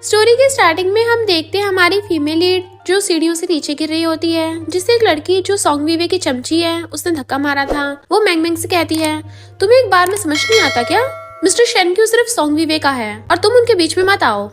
Story के starting में हम देखते हैं हमारी फीमेल लीड जो सीढ़ियों से नीचे गिर रही होती है, जिससे एक लड़की जो सॉन्ग वीवे की चमची है उसने धक्का मारा था, वो मैंग मैंग से कहती है तुम्हें एक बार में समझ नहीं आता क्या, मिस्टर शेनक्यू सिर्फ सॉन्ग वीवे का है और तुम उनके बीच में मत आओ।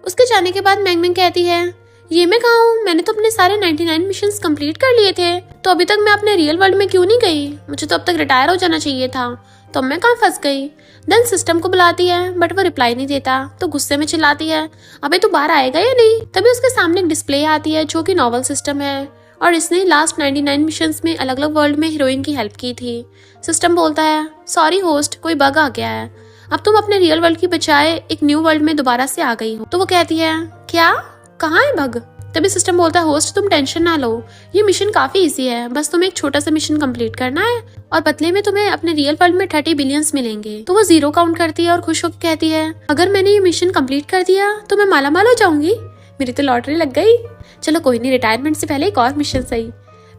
उसके जाने के बाद मैंग मैंग कहती है ये मैं कहा हूँ, मैंने तो अपने सारे 99 मिशंस कंप्लीट कर लिए थे, तो अभी तक मैं अपने रियल वर्ल्ड में क्यों नहीं गई, मुझे तो अब तक रिटायर हो जाना चाहिए था, तो मैं कहाँ फंस गई। देन सिस्टम को बुलाती है बट वो रिप्लाई नहीं देता, तो गुस्से में चिल्लाती है अबे तू बाहर आएगा या नहीं। तभी उसके सामने एक डिस्प्ले आती है जो कि नॉवल सिस्टम है और इसने लास्ट 99 मिशंस में अलग अलग वर्ल्ड में हीरोइन की हेल्प की थी। सिस्टम बोलता है सॉरी होस्ट, कोई बग आ गया है, अब तुम अपने रियल वर्ल्ड की बजाय एक न्यू वर्ल्ड में दोबारा से आ गई हो। तो वो कहती है क्या, कहाँ है बग। तभी सिस्टम बोलता है होस्ट तुम टेंशन ना लो, ये मिशन काफी इजी है, बस तुम्हें एक छोटा सा मिशन कंप्लीट करना है और बदले में तुम्हें अपने रियल वर्ल्ड में 30 बिलियंस मिलेंगे। तो वो 0 काउंट करती है और खुश होकर कहती है अगर मैंने ये मिशन कंप्लीट कर दिया तो मैं माला माल हो जाऊंगी, मेरी तो लॉटरी लग गई, चलो कोई नहीं, रिटायरमेंट से पहले एक और मिशन सही,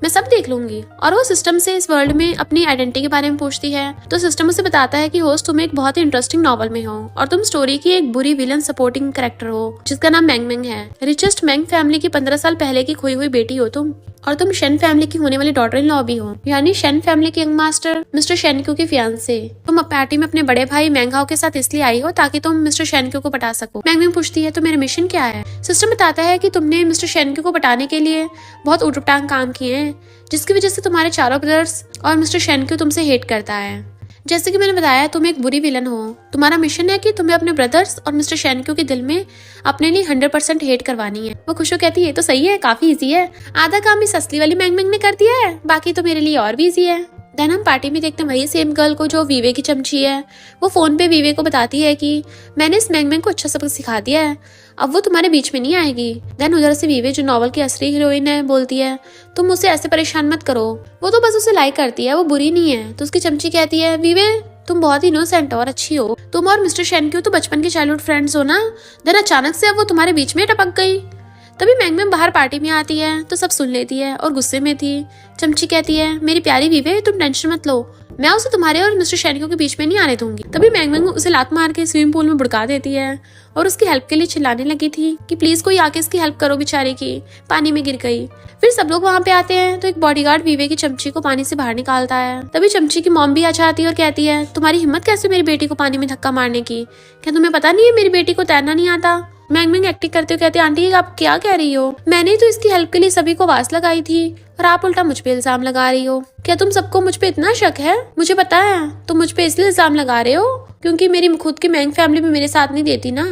मैं सब देख लूंगी। और वो सिस्टम से इस वर्ल्ड में अपनी आइडेंटिटी के बारे में पूछती है, तो सिस्टम उसे बताता है कि होस्ट तुम एक बहुत ही इंटरेस्टिंग नॉवल में हो और तुम स्टोरी की एक बुरी विलन सपोर्टिंग कैरेक्टर हो जिसका नाम मैंग मैंग है। रिचेस्ट मैंग फैमिली की 15 साल पहले की खोई हुई बेटी हो तुम, और तुम शेन फैमिली की होने वाली डॉटर इन लॉ भी हो, यानी शेन फैमिली के यंग मास्टर मिस्टर शेनक्यू की फियांसे। तुम पार्टी में अपने बड़े भाई मैंगहाओ के साथ इसलिए आई हो ताकि तुम मिस्टर शेनक्यू को पटा सको। मैंग मैंग पूछती है तो मेरा मिशन क्या है। सिस्टम बताता है कि तुमने मिस्टर शेनक्यू को पटाने के लिए बहुत उटपटांग काम किए हैं, जिसकी वजह से तुम्हारे चारों ब्रदर्स और मिस्टर शेनक्यू तुमसे हेट करता है। जैसे कि मैंने बताया तुम एक बुरी विलन हो, तुम्हारा मिशन है कि तुम्हें अपने ब्रदर्स और मिस्टर शेनक्यू के दिल में अपने लिए 100% हेट करवानी है। वो खुश हो कहती है तो सही है, काफी इजी है, आधा काम इस असली वाली मैंग मैंग ने कर दिया है, बाकी तो मेरे लिए और भी इजी है। देन हम पार्टी में देखते हैं वही सेम गर्ल को जो वीवे की चमची है, वो फोन पे वीवे को बताती है कि मैंने इस मैंग मैंग को अच्छा सबक सिखा दिया है, अब वो तुम्हारे बीच में नहीं आएगी। देन उधर से वीवे जो नॉवल की असली हीरोइन है बोलती है तुम उसे ऐसे परेशान मत करो, वो तो बस उसे लाइक करती है, वो बुरी नहीं है। तो उसकी चमची कहती है वीवे तुम बहुत ही इनोसेंट और अच्छी हो, तुम और मिस्टर शेनक्यू तो बचपन के चाइल्डहुड फ्रेंड्स हो ना। देन अचानक से अब वो तुम्हारे बीच में टपक गई। तभी मैंग मैंग बाहर पार्टी में आती है तो सब सुन लेती है और गुस्से में थी। चमची कहती है मेरी प्यारी वीवे तुम टेंशन मत लो, मैं उसे तुम्हारे और मिस्टर शेनक्यू के बीच में नहीं आने दूंगी। तभी मैंग मैंग उसे लात मार के स्विमिंग पूल में बुड़का देती है और उसकी हेल्प के लिए चिल्लाने लगी थी कि प्लीज कोई आके इसकी हेल्प करो, बेचारे की पानी में गिर गई। फिर सब लोग वहाँ पे आते हैं तो एक बॉडीगार्ड वीवे की चमची को पानी से बाहर निकालता है। तभी चमची की मॉम भी आ जाती है और कहती है तुम्हारी हिम्मत कैसे मेरी बेटी को पानी में धक्का मारने की, क्या तुम्हें पता नहीं है मेरी बेटी को तैरना नहीं आता। मैंग मैंग एक्टिंग करते हुए कहती है आंटी आप क्या कह रही हो, मैंने तो इसकी हेल्प के लिए सभी को आवाज लगाई थी और आप उल्टा मुझ पे इल्जाम लगा रही हो, क्या तुम सबको मुझ पे इतना शक है। मुझे पता है तुम मुझ पे इसलिए इल्जाम लगा रहे हो क्योंकि मेरी खुद की मैंग फैमिली भी मेरे साथ नहीं देती ना।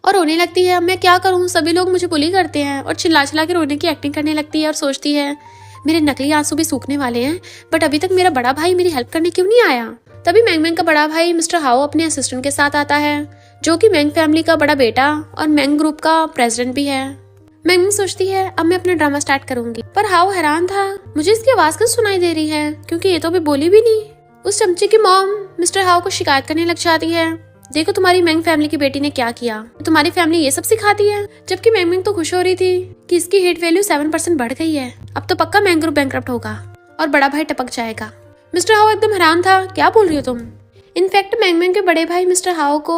और रोने लगती है, मैं क्या करूँ, सभी लोग मुझे बुली करते हैं, और चिल्ला चिल्ला के रोने की एक्टिंग करने लगती है और सोचती है मेरे नकली आंसू भी सूखने वाले हैं, बट अभी तक मेरा बड़ा भाई मेरी हेल्प करने क्यों नहीं आया। तभी मैंग मैंग का बड़ा भाई मिस्टर हाओ अपने असिस्टेंट के साथ आता है जो कि मैंग फैमिली का बड़ा बेटा और मैंग ग्रुप का प्रेसिडेंट भी है। मैंग मैंग सोचती है अब मैं अपना ड्रामा स्टार्ट करूंगी, पर हाओ हैरान था, मुझे इसकी आवाज क्यों सुनाई दे रही है क्योंकि ये तो अभी बोली भी नहीं। उस चमचे की मॉम मिस्टर हाओ को शिकायत करने लग जाती है, देखो तुम्हारी मैंग फैमिली की बेटी ने क्या किया, तुम्हारी फैमिली ये सब सिखाती है। जबकि मैंग मैंग तो खुश हो रही थी कि इसकी हिट वैल्यू 7% बढ़ गई है, अब तो पक्का मैंग ग्रुप बैंकरप्ट होगा और बड़ा भाई टपक जाएगा। मिस्टर हाओ एकदम हैरान था, क्या बोल रही हो तुम। इनफैक्ट मैंग मैंग के बड़े भाई मिस्टर हाओ को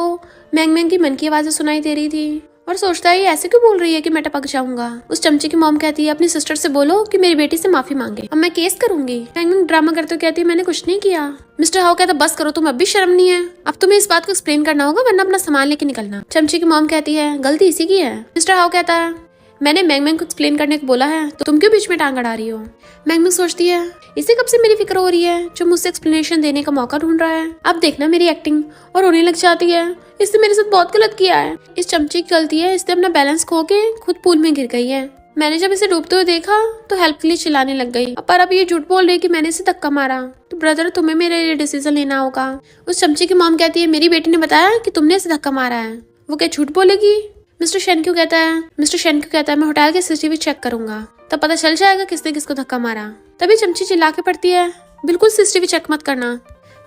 मैंग मैंग की मन की आवाजें सुनाई दे रही थी और सोचता है ये ऐसे क्यों बोल रही है कि मैं टपक जाऊंगा। उस चमचे की मॉम कहती है अपनी सिस्टर से बोलो कि मेरी बेटी से माफी मांगे, अब मैं केस करूंगी। मैंग मैंग ड्रामा करते हुए कहती है मैंने कुछ नहीं किया। मिस्टर हाओ कहता बस करो, तुम अब भी शर्म नहीं है, अब तुम्हें इस बात को एक्सप्लेन करना होगा वरना अपना सामान लेके निकलना। चमचे की मॉम कहती है गलती इसी की है। मिस्टर हाओ कहता है मैंने मैंग मैंग को एक्सप्लेन करने को बोला है तो तुम क्यों बीच में टांग अड़ा रही हो। मैंग मैंग सोचती है इसे कब से मेरी फिक्र हो रही है जो मुझसे एक्सप्लेनेशन देने का मौका ढूंढ रहा है, अब देखना मेरी एक्टिंग, और रोने लग जाती है, इसने मेरे साथ बहुत गलत किया है, इस चमचे की गलती है, इसने अपना बैलेंस खो के खुद पूल में गिर गई है, मैंने जब इसे डूबते हुए देखा तो हेल्प के लिए चिल्लाने लग गई, पर अब ये झूठ बोल रही कि मैंने इसे धक्का मारा, तो ब्रदर तुम्हें मेरे लिए डिसीजन लेना होगा। उस चमचे की मॉम कहती है मेरी बेटी ने बताया कि तुमने इसे धक्का मारा है, वो क्या झूठ बोलेगी। मिस्टर शेनक्यू कहता है मैं होटल के सीसीटीवी चेक करूंगा, तब पता चल जाएगा किसने किसको धक्का मारा। तभी चमची चिल्ला के पड़ती है बिल्कुल सीसीटीवी चेक मत करना।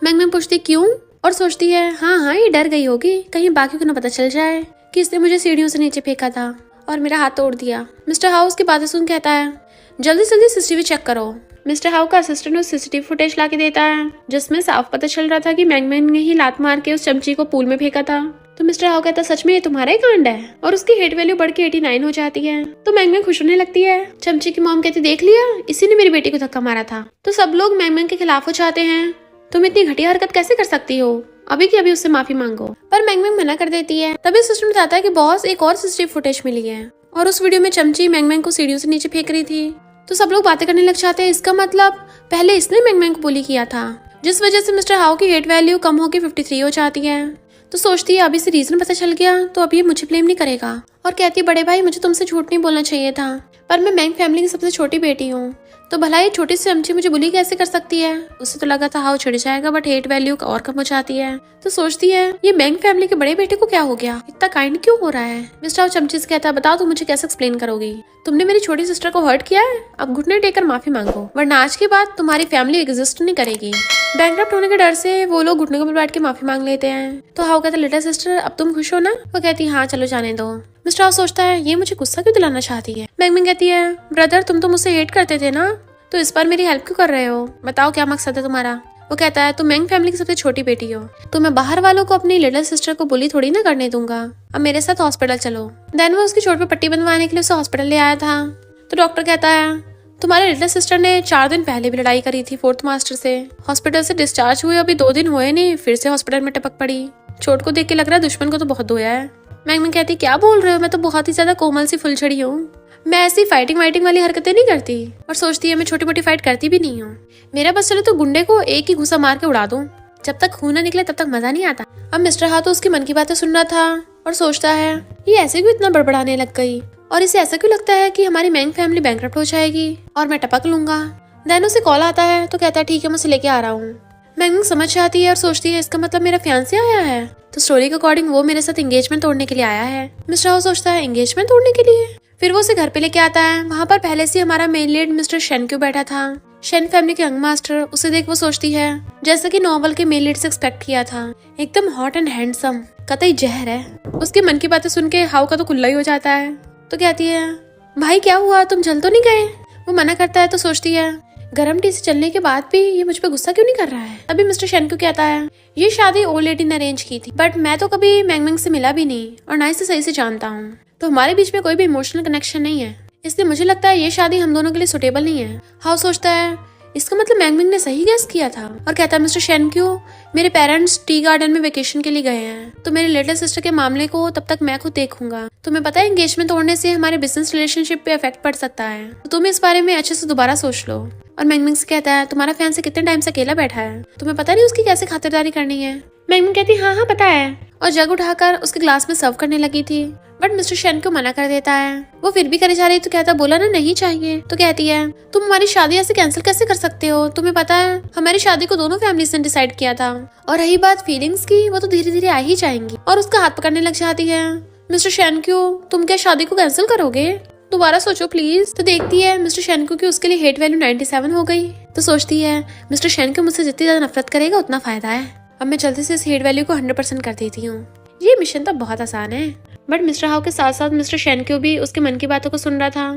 मैंग मैंग पूछती क्यों, और सोचती है हाँ ये डर गई होगी कहीं बाकी को न पता चल जाए कि इसने मुझे सीढ़ियों से नीचे फेंका था और मेरा हाथ तोड़ दिया। मिस्टर हाउस की बातें सुन कहता है जल्दी जल्दी सीसीटीवी चेक करो। मिस्टर हाउ का असिस्टेंट उस सीसीटीवी फुटेज ला के देता है जिसमें साफ पता चल रहा था कि मैंग मैंग ने ही लात मार के उस चमची को पूल में फेंका था। तो मिस्टर हाउ कहता सच में ये तुम्हारा ही कांड है, और उसकी हेट वैल्यू बढ़ के 89 हो जाती है। तो मैंग मैंग खुश होने लगती है। चमची की मॉम कहती देख लिया, इसी ने मेरी बेटी को धक्का मारा था। तो सब लोग मैंग मैंग के खिलाफ हो जाते हैं। तुम इतनी घटिया हरकत कैसे कर सकती हो, अभी की अभी उससे माफी मांगो। पर मैंग मैंग मना कर देती है। तभी सिस्टम बताता है कि बॉस एक और सीसीटीवी फुटेज मिली है, और उस वीडियो में चमची मैंग मैंग को सीढ़ियों से नीचे फेंक रही थी। तो सब लोग बातें करने लग जाते हैं। इसका मतलब पहले इसने मैंग मैंग को बुली किया था, जिस वजह से मिस्टर हाउ की हेट वैल्यू कम होकर 53 हो जाती है। तो सोचती है अभी से रीजन पता चल गया तो अब ये मुझे ब्लेम नहीं करेगा, और कहती है बड़े भाई मुझे तुमसे झूठ नहीं बोलना चाहिए था, पर मैं मैंग फैमिली की सबसे छोटी बेटी हूँ, तो भला ये छोटी सी चमची मुझे बुली कैसे कर सकती है। उससे तो लगा था हाउ छिड़ जाएगा, बट हेट वैल्यू और कम हो जाती है। तो सोचती है ये मैंग फैमिली के बड़े बेटे को क्या हो गया, इतना काइंड क्यों हो रहा है। मिस्टर हाउ चमची से कहता है बताओ तुम मुझे कैसे एक्सप्लेन करोगी, तुमने मेरी छोटी सिस्टर को हर्ट किया है, अब घुटने टेकर माफी मांगो, वरना आज के बाद तुम्हारी फैमिली एग्जिस्ट नहीं करेगी। बैंकरप्ट होने के डर से वो लोग घुटने के बल बैठ के माफी मांग लेते हैं। तो हाउ कहता है लिटिल सिस्टर अब तुम खुश हो ना। वो कहती है हाँ चलो जाने दो। मिस्टर हाउ सोचता है ये मुझे गुस्सा क्यों दिलाना चाहती है। मैंग मैंग कहती है ब्रदर तुम तो मुझसे हेट करते थे ना, तो इस बार मेरी हेल्प क्यों कर रहे हो, बताओ क्या मकसद है तुम्हारा। वो कहता है तुम मैंग फैमिली की सबसे छोटी बेटी हो, तो मैं बाहर वालों को अपनी लिटिल सिस्टर को बुली थोड़ी ना करने दूंगा, अब मेरे साथ हॉस्पिटल चलो। देन वो उसकी चोट पे पट्टी बंधवाने के लिए उसे हॉस्पिटल ले आया था। तो डॉक्टर कहता है तुम्हारे लिटिल सिस्टर ने 4 दिन पहले भी लड़ाई करी थी फोर्थ मास्टर से, हॉस्पिटल से डिस्चार्ज हुए अभी 2 दिन हुए नहीं, फिर से हॉस्पिटल में टपक पड़ी। चोट को देख के लग रहा है दुश्मन को तो बहुत धोया है। मैंग मैंग कहती क्या बोल रहे हो, मैं तो बहुत ही ज्यादा कोमल सी फुलझड़ी हूँ, मैं ऐसी फाइटिंग वाइटिंग वाली हरकतें नहीं करती, और सोचती है मैं छोटी मोटी फाइट करती भी नहीं हूँ, मेरा बस चलो तो गुंडे को एक ही घुसा मार के उड़ा दूं, जब तक खून न निकले तब तक मजा नहीं आता। अब मिस्टर हाउ तो उसकी मन की बातें सुन रहा था और सोचता है ये ऐसे क्यों इतना बड़बड़ाने लग गई, और इसे ऐसा क्यों लगता है कि हमारी मैंग फैमिली बैंकरप्ट हो जाएगी और मैं टपक लूंगा। देन उसे कॉल आता है तो कहता है ठीक है मैं उसे लेके आ रहा हूँ। मैंग समझ जाती है और सोचती है इसका मतलब मेरा फियांसे आया है, तो स्टोरी के अकॉर्डिंग वो मेरे साथ एंगेजमेंट तोड़ने के लिए आया है। मिस्टर हाउ सोचता है एंगेजमेंट तोड़ने के लिए, फिर वो उसे घर पे लेके आता है। वहाँ पर पहले से हमारा मेन लीड मिस्टर शेन क्यों बैठा था, शेन फैमिली के यंग मास्टर। उसे देख वो सोचती है जैसा कि नॉवल के मेन लीड से एक्सपेक्ट किया था, एकदम हॉट एंड हैंडसम, कतई जहर है। उसके मन की बातें सुन के हाउ का तो कुल्ला ही हो जाता है। तो कहती है भाई क्या हुआ, तुम जल तो नहीं गए। वो मना करता है तो सोचती है गरम टी से चलने के बाद भी ये मुझ पे गुस्सा क्यों नहीं कर रहा है। अभी मिस्टर शेन क्यों कहता है ये शादी ओल्ड लेडी ने अरेंज की थी, बट मैं तो कभी मैंग मैंग से मिला भी नहीं और ना इसे सही से जानता हूँ, तो हमारे बीच में कोई भी इमोशनल कनेक्शन नहीं है, इसलिए मुझे लगता है ये शादी हम दोनों के लिए सुटेबल नहीं है। हाउ सोचता है इसका मतलब मैंग मैंग ने सही गेस किया था, और कहता है मिस्टर शेन क्यों मेरे पेरेंट्स टी गार्डन में वेकेशन के लिए गए हैं, तो मेरे लिटिल सिस्टर के मामले को तब तक मैं खुद देखूंगा। तुम्हें पता है एंगेजमेंट तोड़ने से हमारे बिजनेस रिलेशनशिप पे इफेक्ट पड़ सकता है, तो तुम इस बारे में अच्छे से दोबारा सोच लो। और मैंग मैंग से कहता है तुम्हारा फियांसे कितने टाइम से अकेला बैठा है, तुम्हें पता नहीं उसकी कैसे खातिरदारी करनी है। मैंग मैंग कहती हाँ हाँ पता है, और जग उठाकर उसके ग्लास में सर्व करने लगी थी, बट मिस्टर शेन को मना कर देता है। वो फिर भी करे जा रही तो कहता बोला ना नहीं चाहिए। तो कहती है तुम हमारी शादी ऐसे कैंसिल कैसे कर सकते हो, तुम्हें पता है हमारी शादी को दोनों फैमिलीज ने डिसाइड किया था, और रही बात फीलिंग्स की वो तो धीरे धीरे आ ही जाएंगी। और उसका हाथ पकड़ने लग जाती है। मिस्टर शेन क्यों तुम क्या शादी को कैंसिल करोगे, दोबारा सोचो प्लीज। तो देखती है मिस्टर शेन को कि उसके लिए हेट वैल्यू 97 हो गई। तो सोचती है मिस्टर शेन को मुझसे जितनी ज्यादा नफरत करेगा उतना फायदा है, अब मैं जल्दी से इस हेट वैल्यू को 100% कर देती हूँ। ये मिशन तो बहुत आसान है, बट मिस्टर हाउ के साथ साथ मिस्टर शेन क्यों भी उसके मन की बातों को सुन रहा था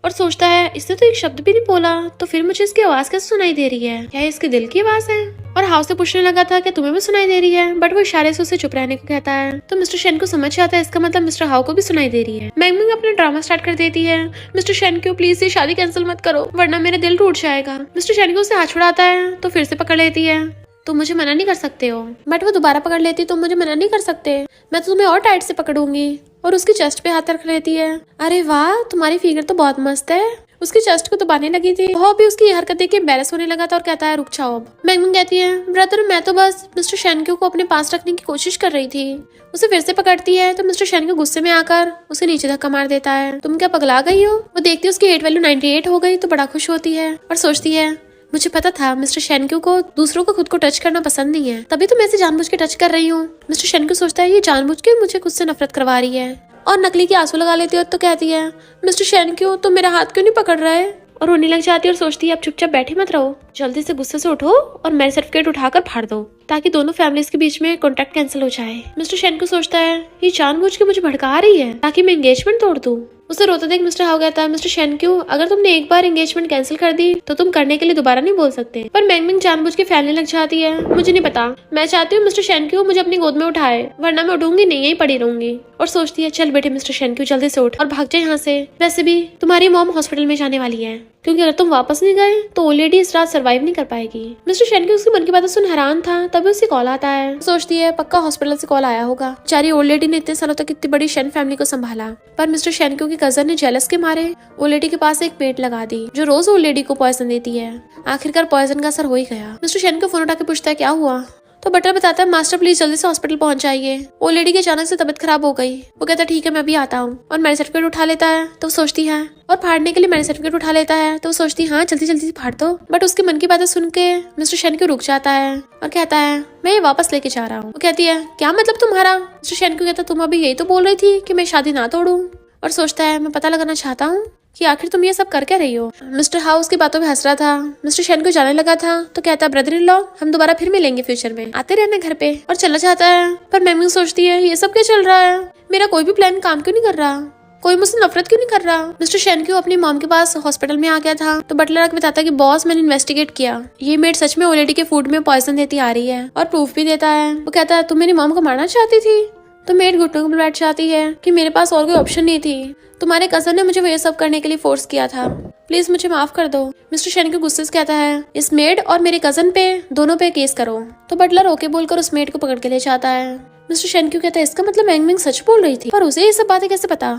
और सोचता है इसने तो एक शब्द भी नहीं बोला, तो फिर मुझे इसकी आवाज कैसे सुनाई दे रही है, क्या इसके दिल की आवाज है। और हाउ से पूछने लगा था कि तुम्हें भी सुनाई दे रही है, बट वो इशारे से उसे चुप रहने को कहता है। तो मिस्टर शेन को समझ आता है इसका मतलब मिस्टर हाउ को भी सुनाई दे रही है। मैंग मैंग अपना ड्रामा स्टार्ट कर देती है। मिस्टर शेन क्यों प्लीज ये शादी कैंसिल मत करो वरना मेरा दिल टूट जाएगा। मिस्टर शेन को उसे हाथ छुड़ाता है तो फिर से पकड़ लेती है। तो मुझे मना नहीं कर सकते हो, बट वो दोबारा पकड़ लेती तो मुझे मना नहीं कर सकते, मैं तो तुम्हें और टाइट से पकड़ूंगी। और उसकी चेस्ट पे हाथ रख लेती है। अरे वाह तुम्हारी फिगर तो बहुत मस्त है। उसकी चेस्ट को दबाने लगी थी। वो भी उसकी हरकत देख के एम्बैरेस होने लगा था और कहता है रुक जाओ अब। मैंग मैंग कहती है ब्रदर मैं तो बस मिस्टर शेनक्यू को अपने पास रखने की कोशिश कर रही थी। उसे फिर से पकड़ती है तो मिस्टर शेनक्यू गुस्से में आकर उसे नीचे धक्का मार देता है। तुम क्या पगला गई हो। वो देखती है उसकी हेट वैल्यू 98 हो गई तो बड़ा खुश होती है और सोचती है मुझे पता था मिस्टर शेनक्यू को दूसरों को खुद को टच करना पसंद नहीं है, तभी तो मैं इसे जानबूझ के टच कर रही हूँ। मिस्टर शेनक्यू सोचता है ये जानबूझ के मुझे खुद से नफरत करवा रही है और नकली के आंसू लगा लेती है। तो कहती है मिस्टर शेनक्यू तुम मेरा हाथ क्यों नहीं पकड़ रहे, और रोने लग जाती है और सोचती है अब चुपचाप बैठे मत रहो, जल्दी से गुस्से से उठो और मैरिज सर्टिफिकेट उठाकर फाड़ दो ताकि दोनों फैमिलीज के बीच में कॉन्ट्रैक्ट कैंसिल हो जाए। मिस्टर शेनक्यू सोचता है ये जानबूझ के मुझे भड़का रही है ताकि मैं एंगेजमेंट तोड़ दूं। उसे रोते देख मिस्टर हाउ कहता है, मिस्टर शेनक्यू, अगर तुमने एक बार एंगेजमेंट कैंसिल कर दी तो तुम करने के लिए दोबारा नहीं बोल सकते। पर मैंगमिंग जानबूझ के फैलने लग जाती है, मुझे नहीं पता, मैं चाहती हूँ मिस्टर शेनक्यू मुझे अपनी गोद में उठाए, वरना मैं उठूंगी नहीं, यहीं पड़ी रहूंगी। और सोचती है, चल बेटे मिस्टर शेनक्यू जल्दी से उठ और भाग जाए यहाँ से। वैसे भी तुम्हारी मॉम हॉस्पिटल में जाने वाली है, क्योंकि अगर तुम वापस नहीं गए तो ओल्ड लेडी इस रात सर्वाइव नहीं कर पाएगी। मिस्टर शेनक्यू उसकी मन की बातें सुन हैरान था, तभी उससे कॉल आता है। सोचती है पक्का हॉस्पिटल से कॉल आया होगा, बेचारी ओल्ड लेडी ने इतने सालों तक इतनी बड़ी शेन फैमिली को संभाला। पर मिस्टर शेनक्यू की कजन ने जेलस के मारे ओल्ड लेडी के पास एक पेट लगा दी, जो रोज ओल्ड लेडी को पॉइजन देती है। आखिरकार पॉइजन का असर हो ही गया। मिस्टर शेनक्यू फोन उठा के पूछता है, क्या हुआ? तो बटर बताता है, मास्टर प्लीज जल्दी से हॉस्पिटल पहुंच जाइए, वो लेडी की अचानक से तबीयत खराब हो गई। वो कहता है ठीक है मैं भी आता हूँ, और मैरिज सर्टिफिकेट उठा लेता है। तो सोचती है, और फाड़ने के लिए मैरिज सर्टिफिकेट उठा लेता है। तो सोचती है हाँ जल्दी जल्दी फाड़ दो। बट उसके मन की बातें सुन के मिस्टर शेनक्यू रुक जाता है और कहता है, मैं ये वापस लेके जा रहा हूँ। वो कहती है, क्या मतलब तुम्हारा? मिस्टर शेनक्यू कहता है, तुम अभी यही तो बोल रही थी कि मैं शादी ना तोड़ूं। और सोचता है, मैं पता लगाना चाहता हूँ कि आखिर तुम ये सब कर क्या रही हो। मिस्टर हाउस की बातों में हंस रहा था। मिस्टर शेनक्यू जाने लगा था तो कहता है, ब्रदर इन लॉ हम दोबारा फिर मिलेंगे फ्यूचर में, आते रहना घर पे। और चला जाता है। पर मैंगमिंग सोचती है, ये सब क्या चल रहा है, मेरा कोई भी प्लान काम क्यों नहीं कर रहा, कोई मुझसे नफरत क्यों नहीं कर रहा। मिस्टर शेनक्यू अपनी मॉम के पास हॉस्पिटल में आ गया था तो बटलर आके बताता है कि बॉस मैंने इन्वेस्टिगेट किया, ये मेड सच में ओल्ड लेडी के फूड में पॉइजन देती आ रही है, और प्रूफ भी देता है। वो कहता है, तुम मेरी मॉम को मारना चाहती थी? तो मेड घुटनों पर बैठ जाती है कि मेरे पास और कोई ऑप्शन नहीं थी, तुम्हारे कजन ने मुझे ये सब करने के लिए फोर्स किया था, प्लीज मुझे माफ कर दो। मिस्टर शेनक्यू गुस्से से कहता है, इस मेड और मेरे कजन पे दोनों पे केस करो। तो बटलर ओके बोलकर उस मेड को पकड़ के ले जाता है। मिस्टर शेनक्यू कहता है, इसका मतलब मैंगमिंग सच बोल रही थी, पर उसे ये सब बातें कैसे पता,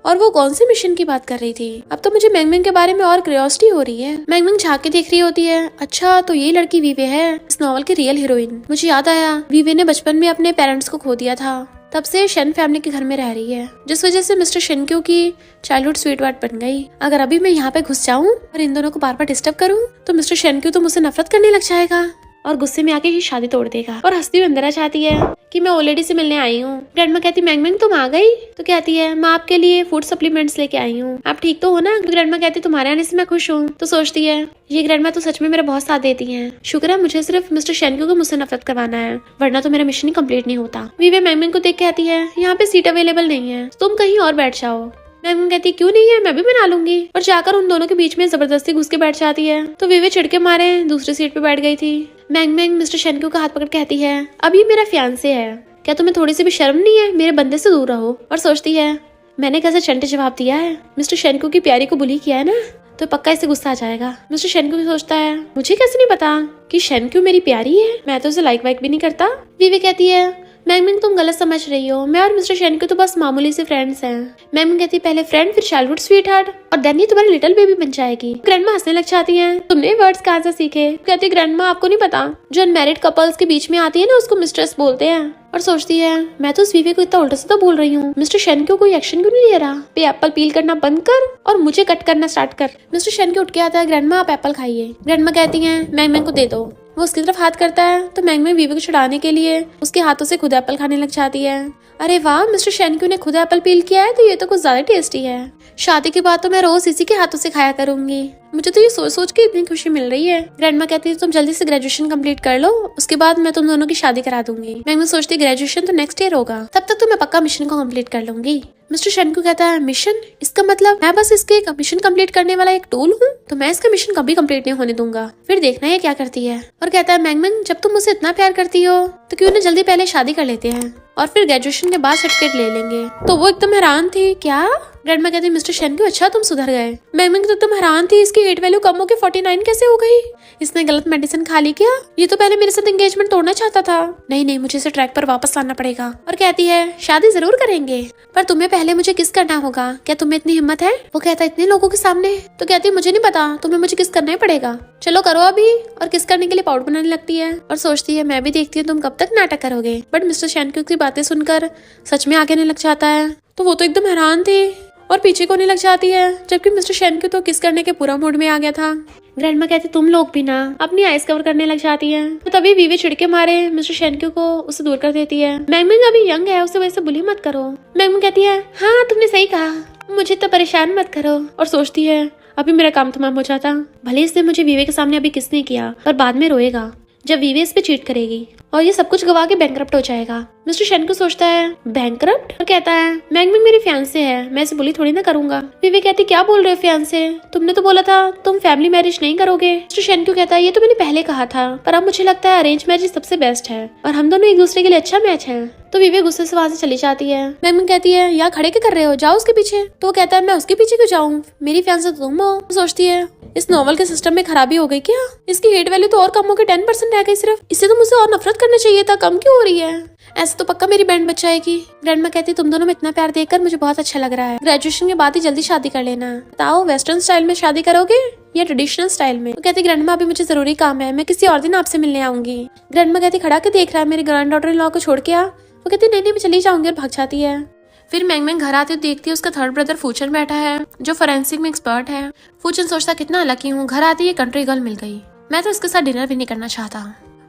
और वो कौन सी मिशन की बात कर रही थी। अब तो मुझे मैंगमिंग के बारे में और क्यूरियोसिटी हो रही है। मैंगमिंग झांक के देख रही होती है, अच्छा तो ये लड़की वीवे है, इस नॉवल की रियल हीरोइन। मुझे याद आया, वीवे ने बचपन में अपने पेरेंट्स को खो दिया था, तब से शेन फैमिली के घर में रह रही है, जिस वजह से मिस्टर शेनक्यू की चाइल्डहुड स्वीट वार्ट बन गई। अगर अभी मैं यहाँ पे घुस जाऊँ और इन दोनों को बार बार डिस्टर्ब करूँ तो मिस्टर शेनक्यू तो मुझसे नफरत करने लग जाएगा और गुस्से में आके ही शादी तोड़ देगा। और हंसती हुई अंदर आ जाती है कि मैं ओल्ड लेडी से मिलने आई हूँ। ग्रैंडमा कहती, मैंगमिंग तुम आ गई? तो कहती है, मैं आपके लिए फूड सप्लीमेंट्स लेके आई हूँ, आप ठीक तो हो ना? ग्रैंडमा कहती, तुम्हारे आने से मैं खुश हूँ। तो सोचती है, ये ग्रैंडमा तो सच में मेरा बहुत साथ देती हैं, शुक्र है मुझे सिर्फ मिस्टर शेनक्यू को मुझसे नफरत करवाना है, वरना तो मेरा मिशन ही कंप्लीट नहीं होता। वीवे मैंगमिंग को देख कहती है, यहाँ पे सीट अवेलेबल नहीं है, तुम कहीं और बैठ जाओ। मैंगमिंग कहती, क्यों नहीं है, मैं भी बना लूंगी। और जाकर उन दोनों के बीच में जबरदस्ती घुस के बैठ जाती है। तो वीवे चिढ़ के मारे दूसरी सीट पे बैठ गई थी। मैंगमिंग मिस्टर शेनक्यू का हाथ पकड़ कहती है, अब ये मेरा फियांसे है, क्या तुम्हें थोड़ी सी भी शर्म नहीं है, मेरे बंदे से दूर रहो। और सोचती है, मैंने कैसे चंटे जवाब दिया है, मिस्टर शेनक्यू की प्यारी को बुली किया है ना, तो पक्का इसे गुस्सा आ जाएगा। मिस्टर शेनक्यू सोचता है, मुझे कैसे नहीं पता कि शेनक्यू मेरी प्यारी है, मैं तो उसे लाइक वाइक भी नहीं करता। वीवे कहती है, मैंगमिंग तुम गलत समझ रही हो, मैं और मिस्टर शेनक्यू तो बस मामूली से फ्रेंड्स हैं। मैंगमिंग कहती है, पहले फ्रेंड फिर चाइल्डहुड स्वीट हार्ट, और देन ये तुम्हारी लिटिल बेबी बन जाएगी। ग्रैंडमा हंसने लग जाती हैं, तुमने वर्ड्स कहाँ से सीखे? कहती है, ग्रैंडमा आपको नहीं पता, जो अनमैरिड कपल्स के बीच में आती है ना उसको मिस्ट्रेस बोलते हैं। और सोचती है, मैं तो उस वीवे को इतना उल्टा सीधा बोल रही हूँ, मिस्टर शेनक्यू कोई एक्शन क्यों नहीं ले रहा? पे एप्पल पील करना बंद कर और मुझे कट करना स्टार्ट कर। मिस्टर शेनक्यू उठ के आता है, ग्रैंडमा आप एप्पल खाइए। ग्रैंडमा कहती है, मैंगमिंग को दे दो। वो उसकी तरफ हाथ करता है तो मैंगमिंग वीवे को छुड़ाने के लिए उसके हाथों से खुद एप्पल खाने लग जाती है। अरे वाह, मिस्टर शेनक्यू ने खुद एप्पल पील किया है तो ये तो कुछ ज्यादा टेस्टी है, शादी के बाद तो मैं रोज इसी के हाथों से खाया करूंगी, मुझे तो ये सोच सोच के इतनी खुशी मिल रही है। ग्रैंडमा कहती है, तुम जल्दी से ग्रेजुएशन कंप्लीट कर लो, उसके बाद मैं तुम दोनों की शादी करा दूंगी। मैंगमिंग सोचती ग्रेजुएशन तो नेक्स्ट ईयर होगा, तब तक तो मैं पक्का मिशन को कंप्लीट कर लूंगी। मिस्टर शेनक्यू कहता है, मिशन? इसका मतलब मैं बस इसके मिशन कंप्लीट करने वाला एक टूल हूँ, तो मैं इसका मिशन कभी कंप्लीट नहीं होने दूंगा, फिर देखना है क्या करती है। और कहता है, मैंगमिंग जब तुम मुझसे इतना प्यार करती हो तो क्यों ना जल्दी पहले शादी कर लेते हैं और फिर ग्रेजुएशन के बाद सर्टिफिकेट ले लेंगे। तो वो एकदम हैरान थी, क्या? ग्रैंडमा कहती है, मिस्टर शेनक्यू अच्छा तुम सुधर गए। मैंगमिंग तो एकदम हैरान थी, इसकी हेट वैल्यू कम होकर 49 कैसे हो गई? इसने गलत मेडिसिन खा ली क्या? ये तो पहले मेरे साथ एंगेजमेंट तोड़ना चाहता था। नहीं नहीं, मुझे इसे ट्रैक पर वापस लाना पड़ेगा। और कहती है, शादी जरूर करेंगे, पर तुम्हें पहले मुझे किस करना होगा, क्या तुम्हें इतनी हिम्मत है? वो कहता है, इतने लोगों के सामने? तो कहती है, मुझे नहीं पता, तुम्हें मुझे किस करना ही पड़ेगा, चलो करो अभी। और किस करने के लिए पाउडर बनाने लगती है और सोचती है, मैं भी देखती हूँ तुम कब तक नाटक करोगे। बट मिस्टर शेनक्यू की बातें सुनकर सच में आगे नहीं लग जाता है, तो वो तो एकदम हैरान थे और पीछे को नहीं लग जाती है, जबकि मिस्टर शेनक्यू तो किस करने के पूरा मूड में आ गया था। ग्रैंडमा कहती, तुम लोग भी ना, अपनी आइस कवर करने लग जाती है। तो तभी वीवे चिढ़ के मारे मिस्टर शेनक्यू को उससे दूर कर देती है। मैंगमिंग अभी यंग है, उसे वैसे बुली मत करो। मैंगमिंग कहती है, हाँ तुमने सही कहा, मुझे तो परेशान मत करो। और सोचती है, अभी मेरा काम तमाम हो जाता, भले इसने मुझे वीवे के सामने अभी किस नहीं किया, पर बाद में रोएगा जब वीवे इस पे चीट करेगी और ये सब कुछ गवा के बैंकरप्ट हो जाएगा। मिस्टर शेन को सोचता है बैंकरप्ट, और कहता है मैंग मैंग मेरी फियांसे है, मैं इसे बुली थोड़ी ना करूंगा। विवे कहती क्या बोल रहे हो फियांसे, तुमने तो बोला था तुम फैमिली मैरिज नहीं करोगे। मिस्टर शेन को कहता है ये तो मैंने पहले कहा था, पर अब मुझे लगता है अरेंज मैरिज सबसे बेस्ट है और हम दोनों एक दूसरे के लिए अच्छा मैच है। तो विवे गुस्से से वहाँ से चली जाती है। मैंग कहती है यहाँ खड़े क्या कर रहे हो, जाओ उसके पीछे। तो वो कहता है मैं उसके पीछे क्यों जाऊँ, मेरी फियांसे तो तुम हो। सोचती है इस नॉवल के सिस्टम में खराबी हो गई क्या, इसकी हेट वैल्यू तो और कम हो गई, 10% रह गई सिर्फ, इससे तो मुझसे और नफरत करना चाहिए था, कम क्यों हो रही है। ऐसे तो पक्का मेरी बैंड बच जाएगी। ग्रैंडमा कहती तुम दोनों में इतना प्यार देखकर मुझे बहुत अच्छा लग रहा है, ग्रेजुएशन के बाद ही जल्दी शादी कर लेना। बताओ वेस्टर्न स्टाइल में शादी करोगे या ट्रेडिशनल स्टाइल में। तो कहती ग्रैंडमा अभी मुझे जरूरी काम है, मैं किसी और दिन आपसे मिलने आऊंगी। ग्रैंडमा कहती खड़ा के देख रहा है, मेरी ग्रैंड डॉटर इन लॉ को छोड़ के आ। वो कहती नहीं मैं चली जाऊंगी और भाग जाती है। फिर मैंग मैंग घर आती देखती है उसका थर्ड ब्रदर फूचन बैठा है जो फोरेंसिक में एक्सपर्ट है। फूचन सोचता कितना लकी हूँ, घर आती है कंट्री गर्ल मिल गई, मैं तो इसके साथ डिनर भी नहीं करना चाहता।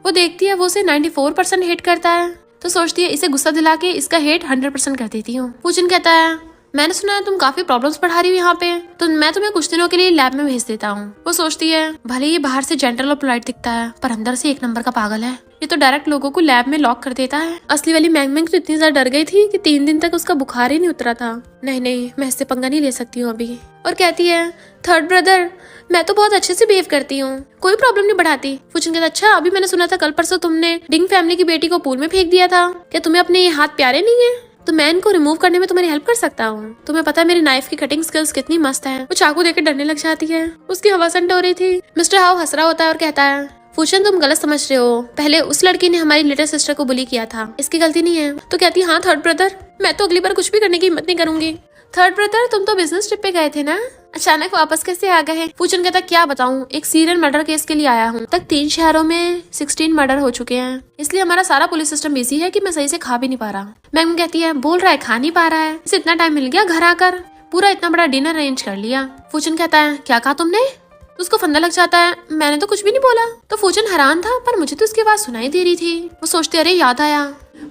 वो देखती है वो उसे 94% हेट करता है, तो सोचती है इसे गुस्सा दिला के इसका हेट 100% कर देती हूँ। फूचन कहता है मैंने सुना है तुम काफी प्रॉब्लम्स पढ़ा रही हो यहाँ पे, तो मैं तुम्हें कुछ दिनों के लिए लैब में भेज देता हूँ। वो सोचती है भले ये बाहर से जेंटल और पोलाइट दिखता है पर अंदर से एक नंबर का पागल है, ये तो डायरेक्ट लोगों को लैब में लॉक कर देता है। असली वाली मैंग मैंग तो इतनी ज्यादा डर गई थी कि 3 दिन तक उसका बुखार ही नहीं उतरा था। नहीं मैं इससे पंगा नहीं ले सकती हूँ अभी। और कहती है थर्ड ब्रदर मैं तो बहुत अच्छे से बिहेव करती हूँ, कोई प्रॉब्लम नहीं बढ़ाती। फूचन कहता अच्छा अभी मैंने सुना था कल परसों तुमने डिंग फैमिली की बेटी को पूल में फेंक दिया था, क्या तुम्हें अपने ये हाथ प्यारे नहीं है, तो मैं इनको रिमूव करने में तुम्हारी हेल्प कर सकता हूँ। तुम्हें पता है मेरी नाइफ की कटिंग स्किल्स कितनी मस्त है। वो चाकू देकर डरने लग जाती है, उसकी हवा संट हो रही थी। मिस्टर हाउ हंस रहा होता है और कहता है फूचन तुम गलत समझ रहे हो, पहले उस लड़की ने हमारी लिटिल सिस्टर को बुली किया था, इसकी गलती नहीं है। तो कहती है हाँ थर्ड ब्रदर मैं तो अगली बार कुछ भी करने की हिम्मत नहीं करूंगी। थर्ड ब्रदर तुम तो बिजनेस ट्रिप पे गए थे ना, अचानक वापस कैसे आ गए। फूचन कहता क्या बताऊं, एक सीरियल मर्डर केस के लिए आया हूँ, तक 3 शहरों में 16 मर्डर हो चुके हैं, इसलिए हमारा सारा पुलिस सिस्टम बिजी है कि मैं सही से खा भी नहीं पा रहा। मैम कहती है बोल रहा है खा नहीं पा रहा है, इसे इतना टाइम मिल गया घर आकर, पूरा इतना बड़ा डिनर अरेंज कर लिया। फूचन कहता है क्या कहा तुमने, तो उसको फंदा लग जाता है मैंने तो कुछ भी नहीं बोला। तो फूचन हैरान था पर मुझे तो उसकी आवाज सुनाई दे रही थी। वो सोचते अरे याद आया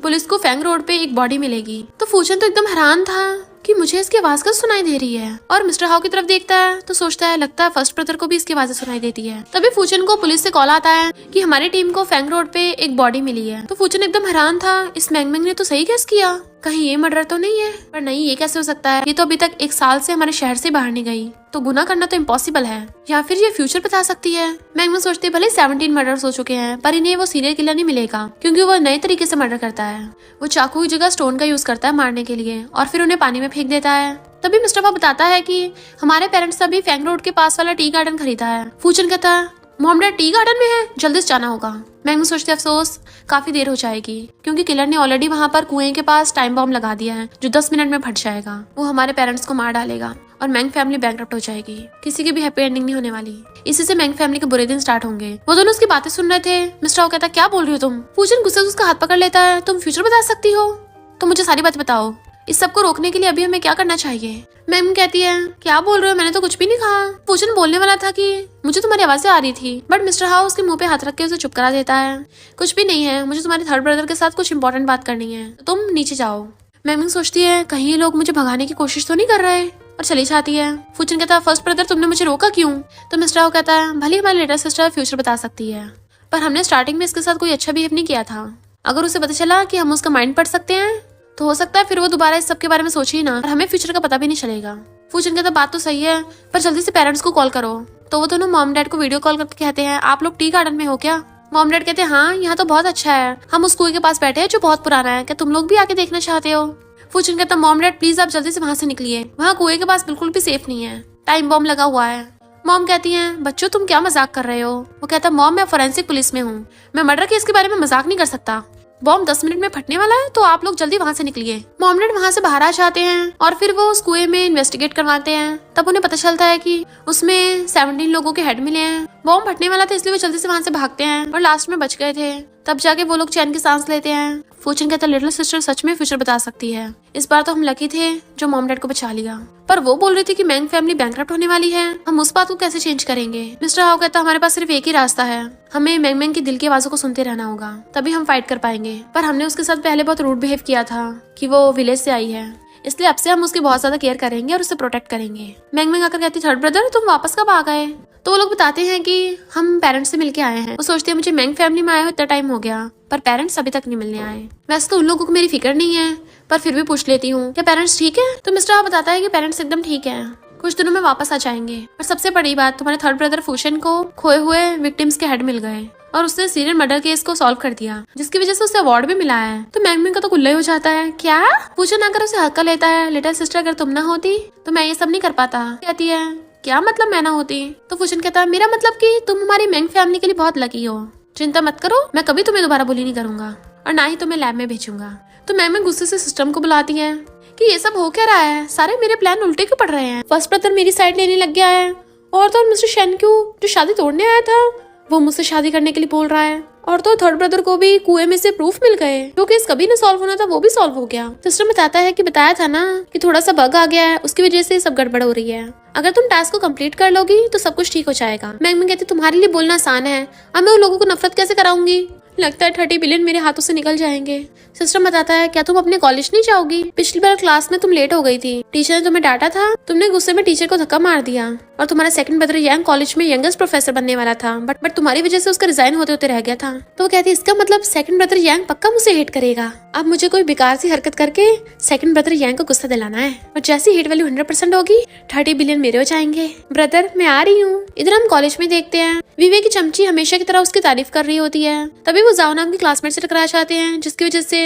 पुलिस को फैंग रोड पे एक बॉडी मिलेगी। तो फूचन तो एकदम हैरान था कि मुझे इसकी आवाज का सुनाई दे रही है, और मिस्टर हाउ की तरफ देखता है तो सोचता है लगता है फर्स्ट ब्रदर को भी इसकी आवाजें सुनाई देती है। तभी फूचन को पुलिस से कॉल आता है कि हमारी टीम को फैंग रोड पे एक बॉडी मिली है। तो फूचन एकदम हैरान था, इस मैंग मैंग ने तो सही गेस किया, कहीं ये मर्डर तो नहीं है। पर नहीं ये कैसे हो सकता है, ये तो अभी तक 1 साल से हमारे शहर से बाहर नहीं गई, तो गुनाह करना तो इम्पॉसिबल है, या फिर ये फ्यूचर बता सकती है। मैंग मैंग सोचती है भले 17 मर्डर्स हो चुके हैं पर इन्हें वो सीरियल किलर नहीं मिलेगा, क्योंकि वो नए तरीके से मर्डर करता है। वो चाकू की जगह स्टोन का यूज करता है मारने के लिए और फिर उन्हें पानी में फेंक देता है। तभी मिस्टर पा बताता है कि हमारे पेरेंट्स अभी फैंग रोड के पास वाला टी गार्डन खरीदा है। फूचन कहता है मॉम डैड टी गार्डन में है, जल्दी से जाना होगा। मैंग सोचती है अफसोस काफी देर हो जाएगी, क्योंकि किलर ने ऑलरेडी वहाँ पर कुएं के पास टाइम बॉम्ब लगा दिया है जो 10 मिनट में फट जाएगा। वो हमारे पेरेंट्स को मार डालेगा और मैंग फैमिली बैंकरप्ट हो जाएगी, किसी की भी हैप्पी एंडिंग नहीं होने वाली। इसी से मैंग फैमिली के बुरे दिन स्टार्ट होंगे। वो दोनों उसकी बातें सुन रहे थे। मिस्टर हाउ कहता क्या बोल रही हो तुम। फूचन गुस्से से उसका हाथ पकड़ लेता है, तुम फ्यूचर बता सकती हो तो मुझे सारी बातें बताओ, इस सब को रोकने के लिए अभी हमें क्या करना चाहिए। मैम कहती है क्या बोल रहे हो, मैंने तो कुछ भी नहीं कहा। फूचन बोलने वाला था कि मुझे तुम्हारी आवाजें आ रही थी, बट मिस्टर हाउ उसके मुंह पे हाथ रख के उसे चुप करा देता है। कुछ भी नहीं है, मुझे तुम्हारे थर्ड ब्रदर के साथ कुछ इंपॉर्टेंट बात करनी है, तो तुम नीचे जाओ। मैम सोचती है कहीं ये लोग मुझे भगाने की कोशिश तो नहीं कर रहे, और चली जाती है। फूचन कहता है फर्स्ट ब्रदर तुमने मुझे रोका क्यों। तो मिस्टर हाउ कहता है भले हमारी लिटिल सिस्टर फ्यूचर बता सकती है, पर हमने स्टार्टिंग में इसके साथ कोई अच्छा बिहेव नहीं किया था। अगर उसे पता चला कि हम उसका माइंड पढ़ सकते हैं तो हो सकता है फिर वो दोबारा इस सब के बारे में सोचे ही ना, और हमें फ्यूचर का पता भी नहीं चलेगा। फूचन कहता बात तो सही है, पर जल्दी से पेरेंट्स को कॉल करो। तो वो दोनों मॉम डैड को वीडियो कॉल करके कहते हैं आप लोग टी गार्डन में हो क्या। मॉम डैड कहते हैं हाँ यहाँ तो बहुत अच्छा है, हम उस कुएं के पास बैठे हैं जो बहुत पुराना है, क्या तुम लोग भी आके देखना चाहते हो। फूचन कहता मॉम डैड प्लीज आप जल्दी से वहाँ से निकलिए, वहाँ कुएं के पास बिल्कुल भी सेफ नहीं है, टाइम बॉम्ब लगा हुआ है। मॉम कहती हैं बच्चों तुम क्या मजाक कर रहे हो। वो कहता मॉम मैं फोरेंसिक पुलिस में हूँ, मैं मर्डर केस के बारे में मजाक नहीं कर सकता, बॉम्ब 10 मिनट में फटने वाला है, तो आप लोग जल्दी वहाँ से निकलिए। मॉम डैड वहाँ से बाहर आ जाते हैं और फिर वो उस कुएं में इन्वेस्टिगेट करवाते हैं। तब उन्हें पता चलता है कि उसमें 17 लोगों के हेड मिले हैं। बॉम्ब फटने वाला था इसलिए वो जल्दी से वहाँ से भागते हैं और लास्ट में बच गए थे। तब जाके वो लोग चैन की सांस लेते हैं। फूचन कहता लिटिल सिस्टर सच में फ्यूचर बता सकती है, इस बार तो हम लकी थे जो मॉम डैड को बचा लिया। पर वो बोल रही थी कि मैंग फैमिली बैंकरप्ट होने वाली है, हम उस बात को कैसे चेंज करेंगे। मिस्टर हाउ कहता हमारे पास सिर्फ एक ही रास्ता है, हमें मैंग मैंग की दिल की आवाजों को सुनते रहना होगा, तभी हम फाइट कर पाएंगे। पर हमने उसके साथ पहले बहुत रूड बिहेव किया था कि वो विलेज से आई है, इसलिए अब से हम उसकी बहुत ज्यादा केयर करेंगे और उसे प्रोटेक्ट करेंगे। मैंग मैंग आकर कहती थर्ड ब्रदर तुम वापस कब आ गए। तो वो लोग बताते हैं कि हम पेरेंट्स से मिलके आए हैं। वो सोचते हैं मुझे मैंग फैमिली में आए हो इतना टाइम हो गया, पर पेरेंट्स अभी तक नहीं मिलने आए। वैसे तो उन लोगों को मेरी फिक्र नहीं है, पर फिर भी पूछ लेती हूँ क्या पेरेंट्स ठीक है। तो मिस्टर आ बताता है कि पेरेंट्स एकदम ठीक है, कुछ दिनों में वापस आ जाएंगे। और सबसे बड़ी बात, तुम्हारे थर्ड ब्रदर फूशन को खोए हुए विक्टिम्स के हेड मिल गए और उसने सीरियल मर्डर केस को सॉल्व कर दिया, जिसकी वजह से उसे अवार्ड भी मिला है। तो मैंगमिंग का तो गुल्ला हो जाता है। क्या फूशन आकर उसे हक्का लेता है, लिटिल सिस्टर अगर तुम ना होती तो मैं ये सब नहीं कर पाता। कहती है क्या मतलब मैं ना होती। तो फूशन कहता है मेरा मतलब कि तुम हमारी मैंग फैमिली के लिए बहुत लकी हो, चिंता मत करो, मैं कभी तुम्हें दोबारा बुली नहीं करूंगा और ना ही तुम्हें लैब में भेजूंगा। तो मैंगमिंग गुस्से से सिस्टम को बुलाती है कि ये सब हो क्या रहा है, सारे मेरे प्लान उल्टे क्यों पड़ रहे हैं। फर्स्ट ब्रदर मेरी साइड लेने लग गया है और तो मिस्टर शेनक्यू जो शादी तोड़ने आया था वो मुझसे शादी करने के लिए बोल रहा है। और तो थर्ड ब्रदर को भी कुएं में से प्रूफ मिल गए, जो केस कभी ना सॉल्व होना था वो भी सॉल्व हो गया। सिस्टम बताता है कि बताया था ना कि थोड़ा सा बग आ गया है, उसकी वजह से सब गड़बड़ हो रही है। अगर तुम टास्क को कंप्लीट कर लोगी तो सब कुछ ठीक हो जाएगा। मैंगमिंग कहती तुम्हारे लिए बोलना आसान है, अब मैं उन लोगों को नफरत कैसे कराऊंगी, लगता है 30 बिलियन मेरे हाथों से निकल जाएंगे। सिस्टम बताता है क्या तुम अपने कॉलेज नहीं जाओगी, पिछली बार क्लास में तुम लेट हो गई थी, टीचर ने तुम्हें डांटा था, तुमने गुस्से में टीचर को धक्का मार दिया और तुम्हारा सेकंड ब्रदर यंग कॉलेज में यंगेस्ट प्रोफेसर बनने वाला था, बट तुम्हारी वजह से उसका रिजाइन होते होते रह गया था। तो वो कहती है इसका मतलब सेकंड ब्रदर यंग पक्का मुझे हेट करेगा। अब मुझे कोई बेकार सी हरकत करके सेकंड ब्रदर यंग को गुस्सा दिलाना है और जैसी हीट वैल्यू 100% होगी 30 बिलियन मेरे हो जाएंगे। ब्रदर मैं आ रही हूँ। इधर हम कॉलेज में देखते हैं विवे की चमची हमेशा की तरह उसकी तारीफ कर रही होती है। तभी वो जाओ नाम की क्लासमेट से टकरा जाते हैं, जिसकी वजह से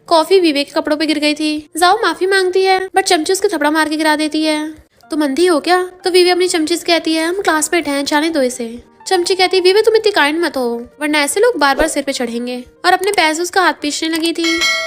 कॉफी विवे के कपड़ों पे गिर गई थी। जाओ माफी मांगती है बट चमची उसके थपड़ा मार के गिरा देती है। तुम अंधी हो क्या। तो विवे अपनी चमची से कहती है हम क्लासमेट हैं, जाने दो इसे। चमची कहती है विवे तुम इतनी काइंड मत हो वरना ऐसे लोग बार बार सिर पे चढ़ेंगे, और अपने पैर से उसका हाथ पीछने लगी थी।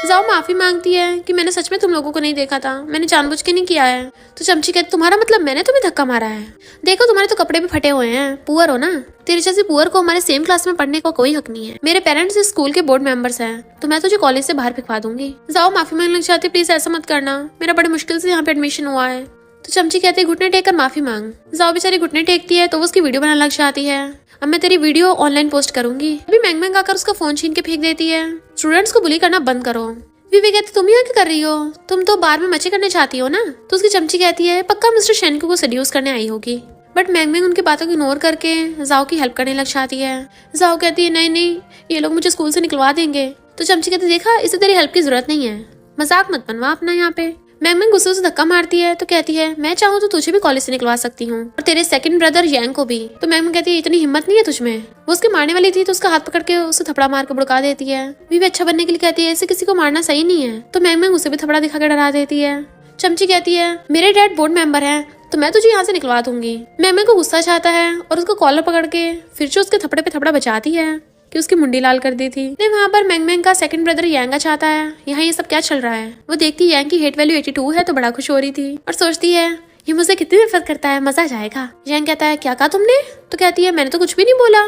जाओ माफी मांगती है कि मैंने सच में तुम लोगों को नहीं देखा था, मैंने जानबूझ के नहीं किया है। तो चमची कहती तुम्हारा मतलब मैंने तुम्हें धक्का मारा है, देखो तुम्हारे तो कपड़े भी फटे हुए हैं, पुअर हो ना, तेरे जैसे पुअर को हमारे सेम क्लास में पढ़ने का कोई हक नहीं है। मेरे पेरेंट्स इस स्कूल के बोर्ड मेंबर्स हैं, तो मैं तुझे कॉलेज से बाहर फेंकवा दूंगी। जाओ माफी मांगने लग जाती, प्लीज ऐसा मत करना, मेरा बड़ी मुश्किल से यहाँ पे एडमिशन हुआ है। तो चमची कहती है घुटने टेक कर माफी मांग। जाओ बेचारी घुटने टेकती है तो वो उसकी वीडियो बनाने लग जाती है। अब मैं तेरी वीडियो ऑनलाइन पोस्ट करूंगी। अभी मैंग आकर उसका फोन छीन के फेंक देती है। स्टूडेंट्स को बुली करना बंद करो। विवे कहती तुम यहाँ क्या कर रही हो, तुम तो बार में मचे करने चाहती हो ना। तो उसकी चमची कहती है पक्का मिस्टर शेनक्यू को सेड्यूस करने आई होगी। बट मैंग उनकी बातों को इग्नोर करके जाओ की हेल्प करने लग जाती है। जाओ कहती है नहीं नहीं ये लोग मुझे स्कूल से निकलवा देंगे। तो चमची कहती देखा इसे तेरी हेल्प की जरूरत नहीं है, मजाक मत बनवा अपना यहाँ पे। मैंग गुस्से से धक्का मारती है तो कहती है मैं चाहूँ तो तुझे भी कॉलेज से निकलवा सकती हूँ और तेरे सेकंड ब्रदर यांग को भी। तो मैंग कहती है इतनी हिम्मत नहीं है तुझमें। वो उसके मारने वाली थी तो उसका हाथ पकड़ के उसे थपड़ा मार के बुड़का देती है। भी अच्छा बनने के लिए कहती है ऐसे किसी को मारना सही नहीं है। तो मैंग उसे भी थपड़ा दिखा के डरा देती है। चमची कहती है मेरे डैड बोर्ड मेंबर है तो मैं तुझे यहाँ से निकलवा दूंगी। मैंग को गुस्सा चाहता है और उसको कॉलर पकड़ के फिर जो उसके थपड़े पे थपड़ा बचाती है कि उसकी मुंडी लाल कर दी थी। वहाँ पर मैंग का सेकंड ब्रदर यांगा चाहता है यहाँ ये सब क्या चल रहा है। वो देखती है यांग की हेट वैल्यू 82 है तो बड़ा खुश हो रही थी और सोचती है ये मुझसे कितनी नफरत करता है, मजा आ जाएगा। यांग कहता है क्या कहा तुमने। तो कहती है मैंने तो कुछ भी नहीं बोला।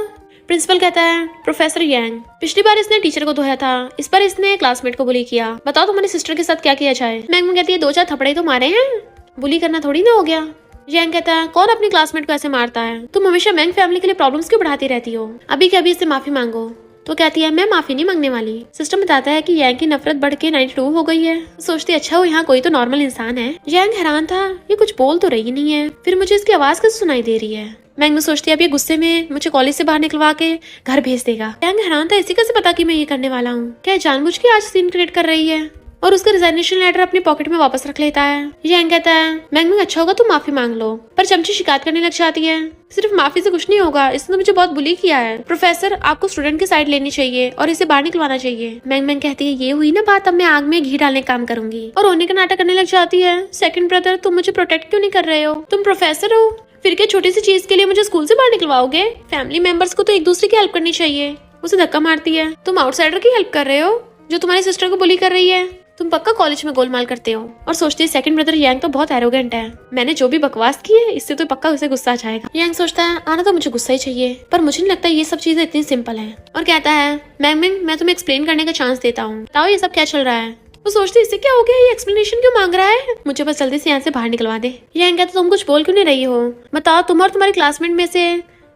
प्रिंसिपल कहता है प्रोफेसर यांग पिछली बार इसने टीचर को धोया था, इस बार इसने क्लासमेट को बुली किया, बताओ तुम्हारी सिस्टर के साथ क्या किया जाए। मैंग कहती है 2-4 थपड़े तो मारे हैं, बुली करना थोड़ी ना हो गया। यांग कहता है कौन अपनी क्लासमेट को ऐसे मारता है, तुम हमेशा मैंग फैमिली के लिए प्रॉब्लम्स क्यों बढ़ाती रहती हो, अभी के अभी इससे माफी मांगो। तो कहती है मैं माफी नहीं मांगने वाली। सिस्टम बताता है कि यांग की नफरत बढ़ के 92 हो गई है। सोचती अच्छा हो यहाँ कोई तो नॉर्मल इंसान है। यांग हैरान था ये कुछ बोल तो रही नहीं है, फिर मुझे इसकी आवाज कैसे सुनाई दे रही है। मैंग सोचती है अब ये गुस्से में मुझे कॉलेज से बाहर निकलवा के घर भेज देगा। यांग हैरान था इसी कैसे पता कि मैं ये करने वाला हूँ, क्या जानबूझ के आज सीन क्रिएट कर रही है और उसका रिजाइनेशन लेटर अपने पॉकेट में वापस रख लेता है। यांग कहता है मैंग अच्छा होगा तुम माफी मांग लो, पर चमची शिकायत करने लग जाती है सिर्फ माफी से कुछ नहीं होगा, इसने मुझे बहुत बुली किया है। प्रोफेसर आपको स्टूडेंट की साइड लेनी चाहिए और इसे बाहर निकलवाना चाहिए। मैंग कहती है ये हुई ना बात, अब मैं आग में घी डालने का काम करूंगी और रोने का नाटक करने लग जाती है। सेकंड ब्रदर तुम मुझे प्रोटेक्ट क्यों नहीं कर रहे हो, तुम प्रोफेसर हो, फिर क्या छोटी सी चीज के लिए मुझे स्कूल से बाहर निकलवाओगे। फैमिली मेंबर्स को तो एक दूसरे की हेल्प करनी चाहिए। उसे धक्का मारती है तुम आउटसाइडर की हेल्प कर रहे हो जो तुम्हारी सिस्टर को बुली कर रही है, तुम पक्का कॉलेज में गोलमाल करते हो। और सोचती है सेकंड ब्रदर यांग तो बहुत एरोगेंट है, मैंने जो भी बकवास की है इससे तो पक्का उसे गुस्सा आ जाएगा। यांग सोचता है आना तो मुझे गुस्सा ही चाहिए, पर मुझे नहीं लगता ये सब चीजें इतनी सिंपल है। और कहता है मैंग मैं तुम्हें एक्सप्लेन करने का चांस देता हूँ, बताओ ये सब क्या चल रहा है। वो सोचती इससे क्या हो गया, ये एक्सप्लेनेशन क्यों मांग रहा है, मुझे बस जल्दी से यहाँ से बाहर निकलवा दे। यांग कहता तुम कुछ बोल क्यों नहीं रही हो, बताओ तुम और तुम्हारे क्लासमेट में से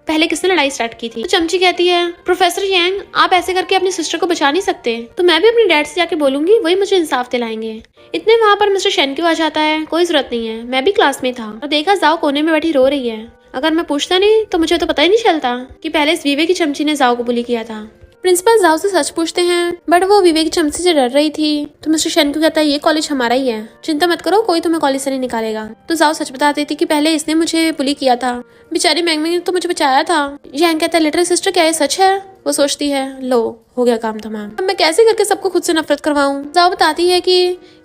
पहले किसने लड़ाई स्टार्ट की थी। तो चमची कहती है प्रोफेसर यांग आप ऐसे करके अपनी सिस्टर को बचा नहीं सकते, तो मैं भी अपने डैड से जाके बोलूंगी, वही मुझे इंसाफ दिलाएंगे। इतने वहाँ पर मिस्टर शेनक्यू आ जाता है, कोई जरूरत नहीं है, मैं भी क्लास में था और देखा जाओ कोने में बैठी रो रही है। अगर मैं पूछता नहीं तो मुझे तो पता ही नहीं चलता कि पहले इस वीवे की चमची ने जाओ को बुली किया था। प्रिंसिपल जाओ से सच पूछते हैं, बट वो विवेक की चमची से डर रही थी। तो मिस्टर शेन को कहता है ये कॉलेज हमारा ही है, चिंता मत करो, कोई तुम्हें कॉलेज से नहीं निकालेगा। तो जाओ सच बता देती कि पहले इसने मुझे बुली किया था, बेचारी मैंगमिंग ने तो मुझे बचाया था। यांग कहता है लिटिल सिस्टर क्या ये सच है? वो सोचती है लो हो गया काम तमाम, अब मैं कैसे करके सबको खुद से नफरत करवाऊं। जाओ बताती है कि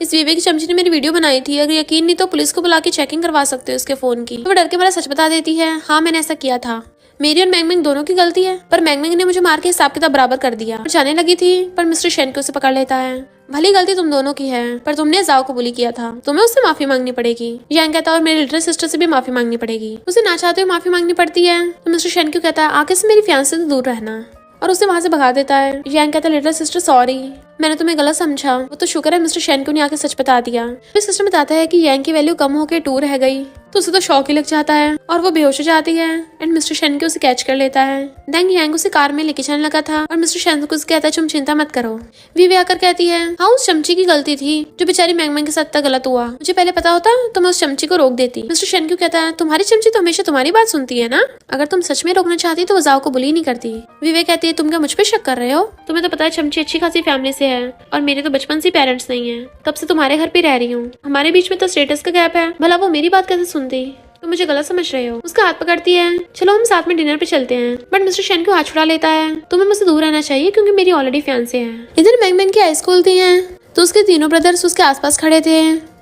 इस विवेक की चमची ने मेरी वीडियो बनाई थी, अगर यकीन नहीं तो पुलिस को बुला के चेकिंग करवा सकते हो इसके फोन की। तो वो डर के मारे सच बता देती है, हाँ मैंने ऐसा किया था, मेरी और मैंगमिंग दोनों की गलती है, पर मैंगमिंग ने मुझे मार के हिसाब किताब बराबर कर दिया। जाने लगी थी पर मिस्टर शेन को उसे पकड़ लेता है, भली गलती तुम दोनों की है, पर तुमने जाओ को बुली किया था, तुम्हें उससे माफी मांगनी पड़ेगी। यांग कहता है और मेरी लिटिल सिस्टर से भी माफी मांगनी पड़ेगी। उसे ना चाहते हुए माफी मांगनी पड़ती है। तो मिस्टर शेन क्यों कहता है आगे से मेरी फियांसे से दूर रहना, और उसे वहां से भगा देता है। यांग कहता है लिटिल सिस्टर सॉरी, मैंने तुम्हें गलत समझा। वो तो शुक्र है मिस्टर शेन को नहीं आके सच बता दिया। फिर सिस्टर बताता है कि यांग की वैल्यू कम होकर 2 रह गई, तो उसे तो शौक ही लग जाता है और वो बेहोश हो जाती है। एंड मिस्टर शेन के उसे कैच कर लेता है। देन यांग उसे कार में लेके जाने लगा था और मिस्टर शेन को कहता है तुम चिंता मत करो। वीवे आकर कहती है हाँ उस चमची की गलती थी जो बेचारी मैंगमिंग के साथ इतना गलत हुआ, मुझे पहले पता होता तो मैं उस चमची को रोक देती। मिस्टर शेन क्यों कहता है तुम्हारी चमची तो हमेशा तुम्हारी बात सुनती है ना, अगर तुम सच में रोकना चाहती तो वो जाओ को बुली नहीं करती। वीवे कहती है तुम क्या मुझ पे शक कर रहे हो, तुम्हें तो पता है चमची अच्छी खासी फैमिली से है और मेरे तो बचपन से पेरेंट्स नहीं है, तब से तुम्हारे घर पे रह रही हूँ, हमारे बीच में तो स्टेटस का गैप है, भला वो मेरी बात कैसे सुनती, तो मुझे गलत समझ रहे हो। उसका हाथ पकड़ती है, चलो हम साथ में डिनर पे चलते हैं, बट मिस्टर शेन को हाथ छुड़ा लेता है, तुम्हें मुझसे दूर रहना चाहिए क्योंकि मेरी ऑलरेडी फियांसे है। इधर मैंगमिंग की हाई स्कूल थी है, तो उसके तीनों ब्रदर्स उसके आसपास खड़े थे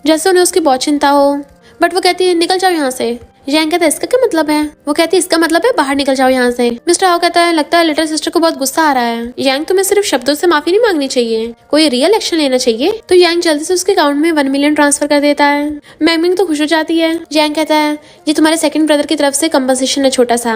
जैसे उन्हें उसकी बहुत चिंता हो, बट वो कहती है निकल जाओ यहाँ से। यांग कहता है इसका क्या मतलब है, वो कहती है इसका मतलब है बाहर निकल जाओ यहाँ से। मिस्टर हाउ कहता है लगता है लिटिल सिस्टर को बहुत गुस्सा आ रहा है। यांग तुम्हें सिर्फ शब्दों से माफी नहीं मांगनी चाहिए, कोई रियल एक्शन लेना चाहिए। तो यांग जल्दी से उसके अकाउंट में 1 मिलियन ट्रांसफर कर देता है। मैंगमिंग तो खुश हो जाती है। यांग कहता है ये तुम्हारे सेकंड ब्रदर की तरफ से कंपनसेशन है छोटा सा,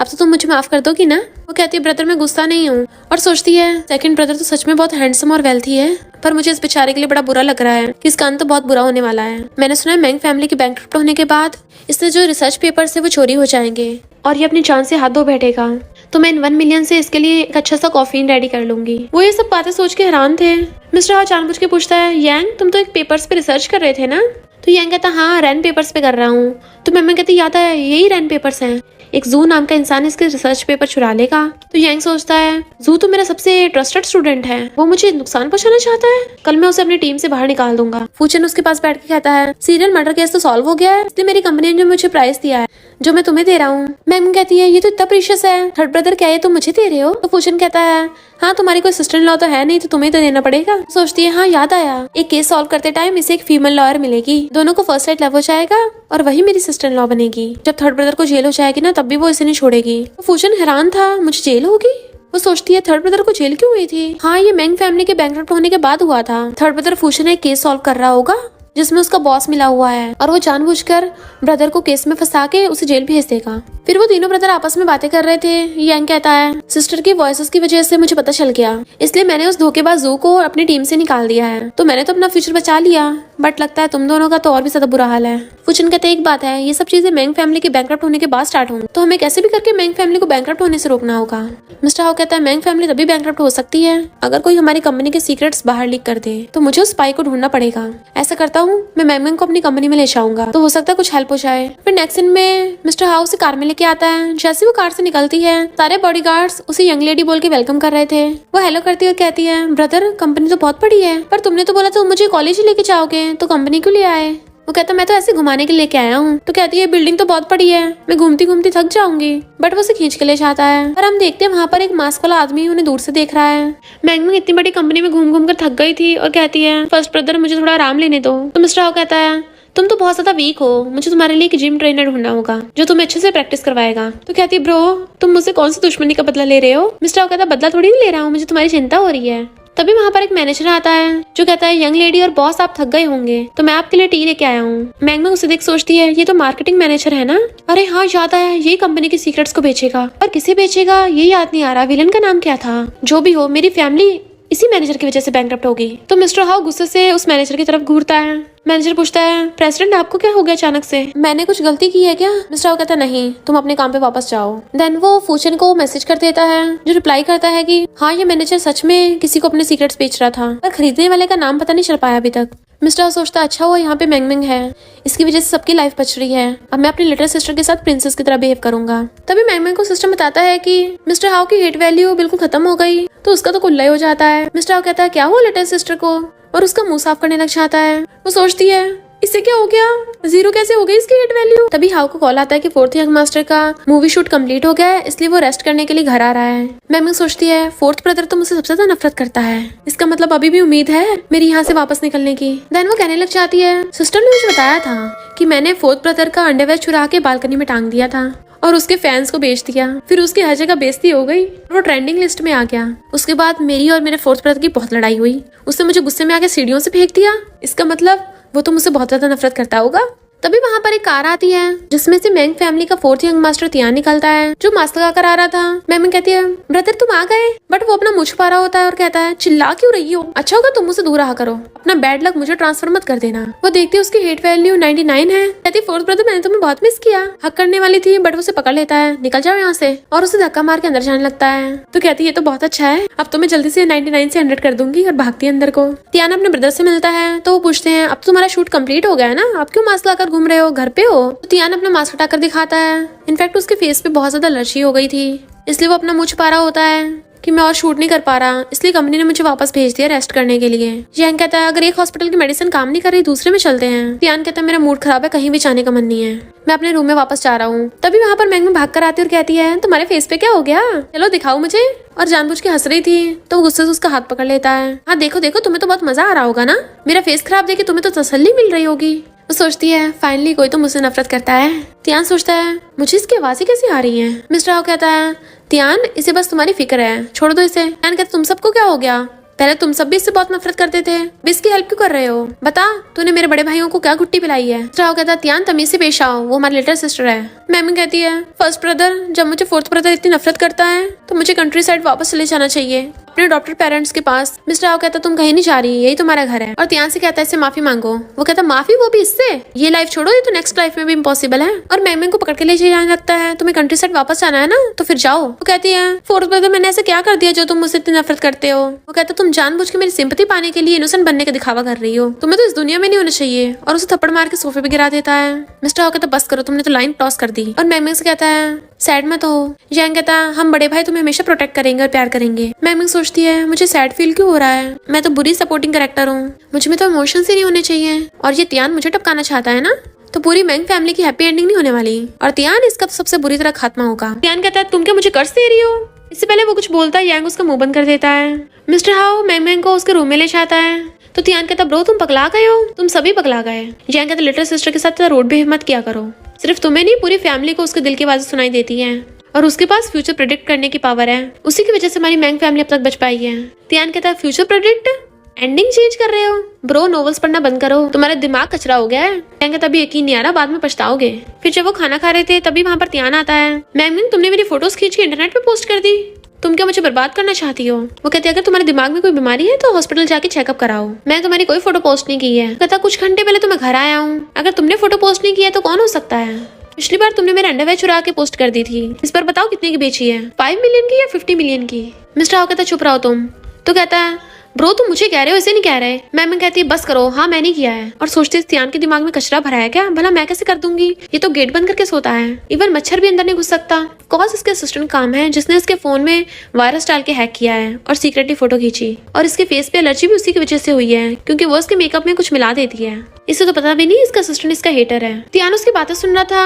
अब तो तुम मुझे माफ कर दोगी ना। वो कहती है ब्रदर मैं गुस्सा नहीं हूँ, और सोचती है सेकंड ब्रदर तो सच में बहुत हैंडसम और वेल्थी है, पर मुझे इस बेचारे के लिए बड़ा बुरा लग रहा है कि इसका अंत तो बहुत बुरा होने वाला है। मैंने सुना है मैंग फैमिली के बैंकरप्ट होने के बाद इससे जो रिसर्च पेपर्स है वो चोरी हो जाएंगे और ये अपनी जान से हाथ धो बैठेगा, तो मैं इन 1 मिलियन से इसके लिए एक अच्छा सा कॉफीन रेडी कर लूंगी। वो ये सब बातें सोच के हैरान थे। मिस्टर हाउ जानबूझ के पूछता है यांग तुम तो एक पेपर्स पे रिसर्च कर रहे थे ना। तो यांग कहता हाँ रैन पेपर्स पे कर रहा हूँ। तो मैम कहती याद है यही रैन पेपर्स हैं, एक जू नाम का इंसान इसके रिसर्च पेपर चुरा लेगा। तो यांग सोचता है जू तो मेरा सबसे ट्रस्टेड स्टूडेंट है, वो मुझे नुकसान पहुंचाना चाहता है, कल मैं उसे अपनी टीम से बाहर निकाल दूंगा। फूचन उसके पास बैठ के कहता है सीरियल मर्डर केस तो सॉल्व हो गया है, इसलिए मेरी कंपनी ने मुझे प्राइस दिया है जो मैं तुम्हें दे रहा हूँ। मैम कहती है ये तो इतना प्रीशियस है, थर्ड ब्रदर क्या है तुम मुझे दे रहे हो। तो फूचन कहता है हाँ तुम्हारी कोई सिस्टर इन लॉ तो है नहीं, तो तुम्हें तो देना पड़ेगा। सोचती है हाँ याद आया, एक केस सॉल्व करते टाइम इसे एक फीमेल लॉयर मिलेगी, दोनों को फर्स्ट साइड लव हो जाएगा और वही मेरी सिस्टर इन लॉ बनेगी। जब थर्ड ब्रदर को जेल हो जाएगी ना तब भी वो इसे नहीं छोड़ेगी। तो फूचन हैरान था मुझे जेल होगी। वो सोचती है थर्ड ब्रदर को जेल क्यों हुई थी, हाँ ये मैंग फैमिली के बैंकरप्ट होने के बाद हुआ था। थर्ड ब्रदर फूचन एक केस सॉल्व कर रहा होगा जिसमें उसका बॉस मिला हुआ है और वो जानबूझकर ब्रदर को केस में फंसा के उसे जेल भेज देगा। फिर वो तीनों ब्रदर आपस में बातें कर रहे थे। यांग कहता है सिस्टर की वॉइसेस की वजह से मुझे पता चल गया, इसलिए मैंने उस धोखेबाज जू को अपनी टीम से निकाल दिया है, तो मैंने तो अपना फ्यूचर बचा लिया, बट लगता है तुम दोनों का तो और भी ज्यादा बुरा हाल है। फूचन कहते एक बात है, ये सब चीजें मैंग फैमिली के बैंकरप्ट होने के बाद स्टार्ट होंगी, तो हमें कैसे भी करके मैंग फैमिली को बैंकरप्ट होने से रोकना होगा। मिस्टर हाउ कहता है मैंग फैमिली तभी बैंकरप्ट हो सकती है अगर कोई हमारी कंपनी के सीक्रेट्स बाहर लीक कर दे, तो मुझे उस स्पाई को ढूंढना पड़ेगा। ऐसा करता हूँ मैं मैंग को अपनी कंपनी में ले जाऊंगा, तो हो सकता है कुछ हेल्प हो जाए। फिर नेक्स्ट सीन में मिस्टर हाउ उसे कार में लेके आता है। जैसे वो कार से निकलती है सारे बॉडीगार्ड्स उसे यंग लेडी बोल के वेलकम कर रहे थे। वो हेलो करती है और कहती है ब्रदर कंपनी तो बहुत बड़ी है, पर तुमने तो बोला था मुझे कॉलेज ही लेके जाओगे, तो कंपनी क्यों ले आए। वो कहता मैं तो ऐसे घुमाने के लिए लेके आया हूँ। तो कहती है बिल्डिंग तो बहुत बड़ी है, मैं घूमती घूमती थक जाऊंगी, बट वो उसे खींच के ले जाता है। और हम देखते हैं वहाँ पर एक मास्क वाला आदमी उन्हें दूर से देख रहा है। मैंगमिंग इतनी बड़ी कंपनी में घूम घूम कर थक गई थी और कहती है फर्स्ट ब्रदर मुझे थोड़ा आराम लेने दो। तो मिस्टर हाउ कहता है तुम तो बहुत ज्यादा वीक हो, मुझे तुम्हारे लिए एक जिम ट्रेनर ढूंढना होगा जो तुम्हें अच्छे से प्रैक्टिस करवाएगा। तो कहती है ब्रो तुम मुझसे कौन सी दुश्मनी का बदला ले रहे हो। मिस्टर हाउ कहता है बदला थोड़ी नहीं ले रहा हूँ, मुझे तुम्हारी चिंता हो रही है। तभी वहाँ पर एक मैनेजर आता है जो कहता है यंग लेडी और बॉस आप थक गए होंगे, तो मैं आपके लिए टी लेके आया हूँ। मैंगमिंग उसे देख सोचती है ये तो मार्केटिंग मैनेजर है ना, अरे हाँ याद आया यही कंपनी के सीक्रेट्स को बेचेगा, पर किसे बेचेगा ये याद नहीं आ रहा, विलन का नाम क्या था। जो भी हो मेरी फैमिली इसी मैनेजर की वजह से बैंकरप्ट होगी। तो मिस्टर हाउ गुस्से से उस मैनेजर की तरफ घूरता है। मैनेजर पूछता है प्रेसिडेंट आपको क्या हो गया अचानक से, मैंने कुछ गलती की है क्या। मिस्टर हाउ कहता है नहीं तुम अपने काम पे वापस जाओ। देन वो फूचन को मैसेज कर देता है जो रिप्लाई करता है कि हाँ ये मैनेजर सच में किसी को अपने सीक्रेट्स बेच रहा था, पर खरीदने वाले का नाम पता नहीं चल पाया अभी तक। मिस्टर हाउ सोचता अच्छा हुआ यहाँ पे मैंगमैंग है, इसकी वजह से सबकी लाइफ बच रही है। अब मैं अपनी लिटिल सिस्टर के साथ प्रिंसेस की तरह बिहेव करूंगा। तभी मैंगमैंग को सिस्टम बताता है कि मिस्टर हाउ की हेट वैल्यू बिल्कुल खत्म हो गई, तो उसका तो कुल्ला ही हो जाता है। मिस्टर हाउ कहता है क्या हुआ लिटिल सिस्टर को, और उसका मुंह साफ करने लग जाता है। वो सोचती है इससे क्या हो गया, 0 कैसे हो गई इसकी हेट वैल्यू। तभी हाउ को कॉल आता है कि 4th यंग मास्टर का मूवी शूट कंप्लीट हो गया है, इसलिए वो रेस्ट करने के लिए घर आ रहा है। मैंगमैंग सोचती है 4th ब्रदर तो मुझसे सबसे ज्यादा नफरत करता है, इसका मतलब अभी भी उम्मीद है मेरी यहाँ से वापस निकलने की। देन वो कहने लग जाती है सिस्टर ने मुझे बताया था कि मैंने 4th ब्रदर का अंडरवेयर चुरा के बालकनी में टांग दिया था और उसके फैंस को बेच दिया, फिर उसकी हर जगह बेइज्जती हो गई, वो ट्रेंडिंग लिस्ट में आ गया। उसके बाद मेरी और मेरे 4th ब्रदर की बहुत लड़ाई हुई, उसने मुझे गुस्से में आके सीढ़ियों से फेंक दिया, इसका मतलब वो तो मुझसे बहुत ज्यादा नफरत करता होगा। तभी वहाँ पर एक कार आती है जिसमें से मैंग फैमिली का 4th यंग मास्टर तियान निकलता है, जो मास्क लगा कर आ रहा था। मैंग कहती है ब्रदर तुम आ गए, बट वो अपना मुंह छुपा रहा होता है और कहता है चिल्ला क्यों रही हो, अच्छा होगा तुम मुझसे दूर रहा करो, अपना बैड लक मुझे ट्रांसफर मत कर देना। वो देखती है उसकी हेट वैल्यू 99 है। कहती 4th ब्रदर मैंने तुम्हें बहुत मिस किया, हक करने वाली थी बट उसे पकड़ लेता है, निकल जाओ यहाँ से, और उसे धक्का मार के अंदर जाने लगता है। तो कहती है ये तो बहुत अच्छा है, अब तो मैं जल्दी से 99 से 100 कर दूंगी, और भागती है अंदर को। तियान अपने ब्रदर से मिलता है तो वो पूछते हैं अब तुम्हारा शूट कंप्लीट हो गया है ना, आप क्यों मास्क लाकर घूम रहे हो, घर पे हो। तो तियान अपना मास्क हटाकर दिखाता है, इनफैक्ट उसके फेस पे बहुत ज्यादा एलर्जी हो गई थी, इसलिए वो अपना मुंह छुपा रहा होता है कि मैं और शूट नहीं कर पा रहा, इसलिए कंपनी ने मुझे वापस भेज दिया रेस्ट करने के लिए। जैंग कहता है अगर एक हॉस्पिटल की मेडिसिन काम नहीं कर रही दूसरे में चलते हैं। तियान कहता है मेरा मूड खराब है, कहीं भी जाने का मन नहीं है, मैं अपने रूम में वापस जा रहा हूँ। तभी वहाँ पर मैंग भाग कर आती और कहती है तुम्हारे फेस पे क्या हो गया, चलो दिखाओ मुझे, और जानबूझ के हंस रही थी तो वो गुस्से से उसका हाथ पकड़ लेता है। हाँ देखो देखो तुम्हें तो बहुत मजा आ रहा होगा ना, मेरा फेस खराब देखे तुम्हें तो तसल्ली मिल रही होगी। वो सोचती है फाइनली कोई तो मुझसे नफरत करता है। तियान सोचता है मुझे इसकी आवाजें कैसे आ रही हैं। मिस्टर हाउ कहता है तियान इसे बस तुम्हारी फिक्र है, छोड़ दो इसे। तियान कहता तुम सबको क्या हो गया, पहले तुम सब भी इससे बहुत नफरत करते थे, भी इसकी हेल्प क्यों कर रहे हो, बता तूने मेरे बड़े भाइयों को क्या घुट्टी पिलाई है। मिस्टर हाउ कहता तियान तमीज से पेश आओ, वो हमारी लिटिल सिस्टर है। मैम कहती है 1st ब्रदर जब मुझे 4th ब्रदर इतनी नफरत करता है तो मुझे कंट्री साइड वापस चले जाना चाहिए, अपने डॉक्टर पेरेंट्स के पास। मिस्टर हाउ कहता तुम कहीं नहीं जा रही, यही तुम्हारा घर है, और तियान से कहता है इससे माफी मांगो। वो कहता माफी, वो भी इससे, ये लाइफ छोड़ो, ये तो नेक्स्ट लाइफ में भी इम्पॉसिबल है। और मैम को पकड़ के ले जाने लगता है, तुम्हें कंट्री साइड वापस जाना है ना तो फिर जाओ। वो कहती है 4th ब्रदर मैंने ऐसे क्या कर दिया जो तुम मुझसे इतनी नफरत करते हो। वो कहता तुम जानबूझ के मेरी सिंपैथी पाने के लिए इनोसेंट बनने का दिखावा कर रही हो, तुम्हें तो इस दुनिया में नहीं होना चाहिए, और उसे थप्पड़ मार के सोफे पे गिरा देता है। मिस्टर हाउ कहता बस करो, तुमने तो लाइन क्रॉस कर दी। और मैम से कहता है सैड मत हो। जैंग कहता है हम बड़े भाई तुम्हें हमेशा प्रोटेक्ट करेंगे और प्यार करेंगे। मैम सोचती है मुझे सैड फील क्यों हो रहा है, मैं तो बुरी सपोर्टिंग कैरेक्टर हूँ, मुझ में तो इमोशंस ही नहीं होने चाहिए, और ये तियान मुझे टपकाना चाहता है ना, तो पूरी मैंग फैमिली की हैप्पी एंडिंग नहीं होने वाली, और तियान इसका सबसे बुरी तरह खात्मा होगा। तियान कहता है तुम क्या मुझे कर्ज दे रही हो। इससे पहले वो कुछ बोलता है यांग उसका मुंह बंद कर देता है। मिस्टर हाउ मैंग को उसके रूम में ले जाता है तो तियान कहता ब्रो तुम पगला गए हो, तुम सभी पगला गए। यांग कहता लिटिल सिस्टर के साथ रोड पे मत किया करो, सिर्फ तुम्हें नहीं पूरी फैमिली को उसके दिल की आवाज़ें सुनाई देती हैं, और उसके पास फ्यूचर प्रेडिक्ट करने की पावर है, उसी की वजह से हमारी मैंग फैमिली अब तक बच पाई है। तियान कहता है फ्यूचर प्रेडिक्ट, एंडिंग चेंज कर रहे हो ब्रो, नॉवेल्स पढ़ना बंद करो, तुम्हारा दिमाग कचरा हो गया है। तियान कहता अभी यकीन नहीं आ रहा, बाद में पछताओगे। फिर जब वो खाना खा रहे थे तभी वहाँ पर तियान आता है। मैम तुमने मेरी फोटोज खींच के इंटरनेट पे पोस्ट कर दी, तुम क्या मुझे बर्बाद करना चाहती हो। वो कहती है अगर तुम्हारे दिमाग में कोई बीमारी है तो हॉस्पिटल जाके चेकअप कराओ, मैं तुम्हारी कोई फोटो पोस्ट नहीं की है। कहता कुछ घंटे पहले तो मैं घर आया हूँ, अगर तुमने फोटो पोस्ट नहीं किया तो कौन हो सकता है, पिछली बार तुमने मेरा अंडरवेयर चुरा के पोस्ट कर दी थी, इस बार बताओ कितने की बेची है, 5 मिलियन की या 50 मिलियन की। मिस्टर हाउ कहता चुप रहो तुम। तो कहता है ब्रो तुम मुझे कह रहे हो, ऐसे नहीं कह रहे। मैम कहती है बस करो, हाँ मैंने किया है। और सोचते तियान के दिमाग में कचरा भरा है क्या, भला मैं कैसे कर दूंगी, ये तो गेट बंद करके सोता है, इवन मच्छर भी अंदर नहीं घुस सकता। कॉज इसके असिस्टेंट काम है जिसने इसके फोन में वायरस डाल के हैक किया है और सीक्रेटली फोटो खींची, और इसके फेस पे एलर्जी भी उसी की वजह से हुई है क्योंकि वो इसके मेकअप में कुछ मिला देती है। इसे तो पता भी नहीं इसका असिस्टेंट इसका हेटर है। तियान उसकी बातें सुन रहा था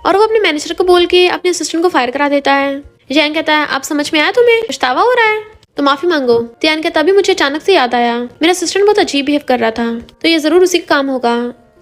और वो अपने मैनेजर को बोल के अपने असिस्टेंट को फायर करा देता है। जैंग कहता है आप समझ में आया, तुम्हें पछतावा हो रहा है तो माफी मांगो। तियान कहता अभी मुझे अचानक से याद आया, मेरा असिस्टेंट बहुत अजीब बिहेव कर रहा था, तो ये जरूर उसी का काम होगा,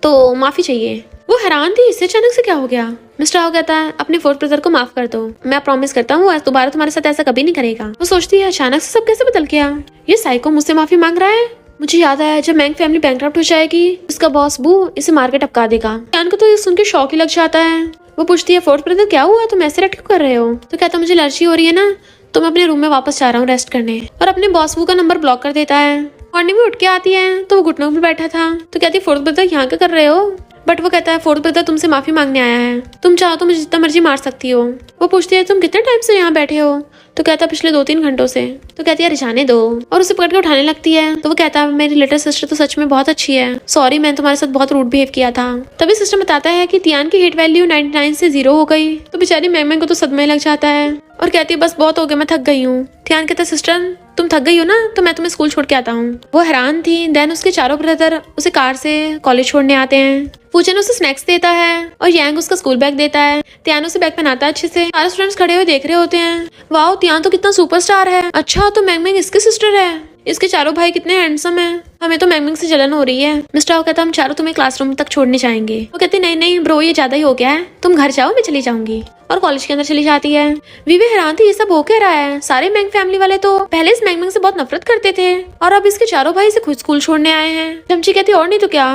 तो माफी चाहिए। वो हैरान थी इससे अचानक से क्या हो गया। मिस्टर हाउ कहता है अपने 4th ब्रदर को माफ कर दो, मैं प्रॉमिस करता हूँ दोबारा तुम्हारे साथ ऐसा कभी नहीं करेगा। वो सोचती है अचानक से सब कैसे बदल गया, ये साइको मुझसे माफी मांग रहा है। मुझे याद आया जब मैंग फैमिली बैंकरप्ट हो जाएगी इसका बॉस बू इसे मार के टपका देगा। तियान को तो ये सुन के शौक ही लग जाता है। वो पूछती है 4th ब्रदर क्या हुआ, तुम ऐसे रट क्यों कर रहे हो। तो कहता मुझे एलर्जी हो रही है ना, तो मैं अपने रूम में वापस जा रहा हूँ रेस्ट करने, और अपने बॉस बू का नंबर ब्लॉक कर देता है। मॉर्निंग में उठ के आती है तो वो घुटनों में बैठा था, तो कहती 4th ब्रदर यहाँ क्या कर रहे हो, बट बट वो कहता है फोर्थ ब्रदर तुमसे माफी मांगने आया है, तुम चाहो तो मुझे जितना मर्जी मार सकती हो। वो पूछती है तुम कितने टाइम से यहाँ बैठे हो? तो कहता है पिछले 2-3 घंटों से। तो कहती है अरे जाने दो, और उसे पकड़ के उठाने लगती है। तो वो कहता है मेरी लिटिल सिस्टर तो सच में बहुत अच्छी है, सॉरी मैंने तुम्हारे साथ बहुत रूड बिहेव किया था। तभी सिस्टर बताता है कि तियान की हिट वैल्यू 99 से 0 हो गई। तो बेचारी मैंग को तो सदमा ही लग जाता है और कहती है बस बहुत हो गया, मैं थक गई हूँ। तियान कहता है सिस्टर तुम थक गई हो ना, तो मैं तुम्हें स्कूल छोड़ के आता हूँ। वो हैरान थी। देन उसके चारों ब्रदर उसे कार से कॉलेज छोड़ने आते हैं। फूचन उसे स्नैक्स देता है और यांग उसका स्कूल बैग देता है। तियान उसे बैग पहनाता है अच्छे से। सारे स्टूडेंट्स खड़े हुए देख रहे होते हैं। वाओ तियान तो कितना सुपरस्टार है। अच्छा तो मैंग इसकी सिस्टर है। इसके चारों भाई कितने हैंडसम हैं। हमें तो मैंग से जलन हो रही है। मिस्टर हाउ कहता हम चारों तुम्हें क्लासरूम तक छोड़ने जाएंगे। वो कहते नहीं नहीं ब्रो ये ज्यादा ही हो गया है, तुम घर जाओ मैं चली जाऊंगी। और कॉलेज के अंदर चली जाती है। वीवे हैरान थी ये सब हो क्या रहा है। सारे मैंग फैमिली वाले तो पहले इस मैंग से बहुत नफरत करते थे और अब इसके चारों भाई इसे खुद स्कूल छोड़ने आए हैं। चमची कहती और नहीं तो क्या,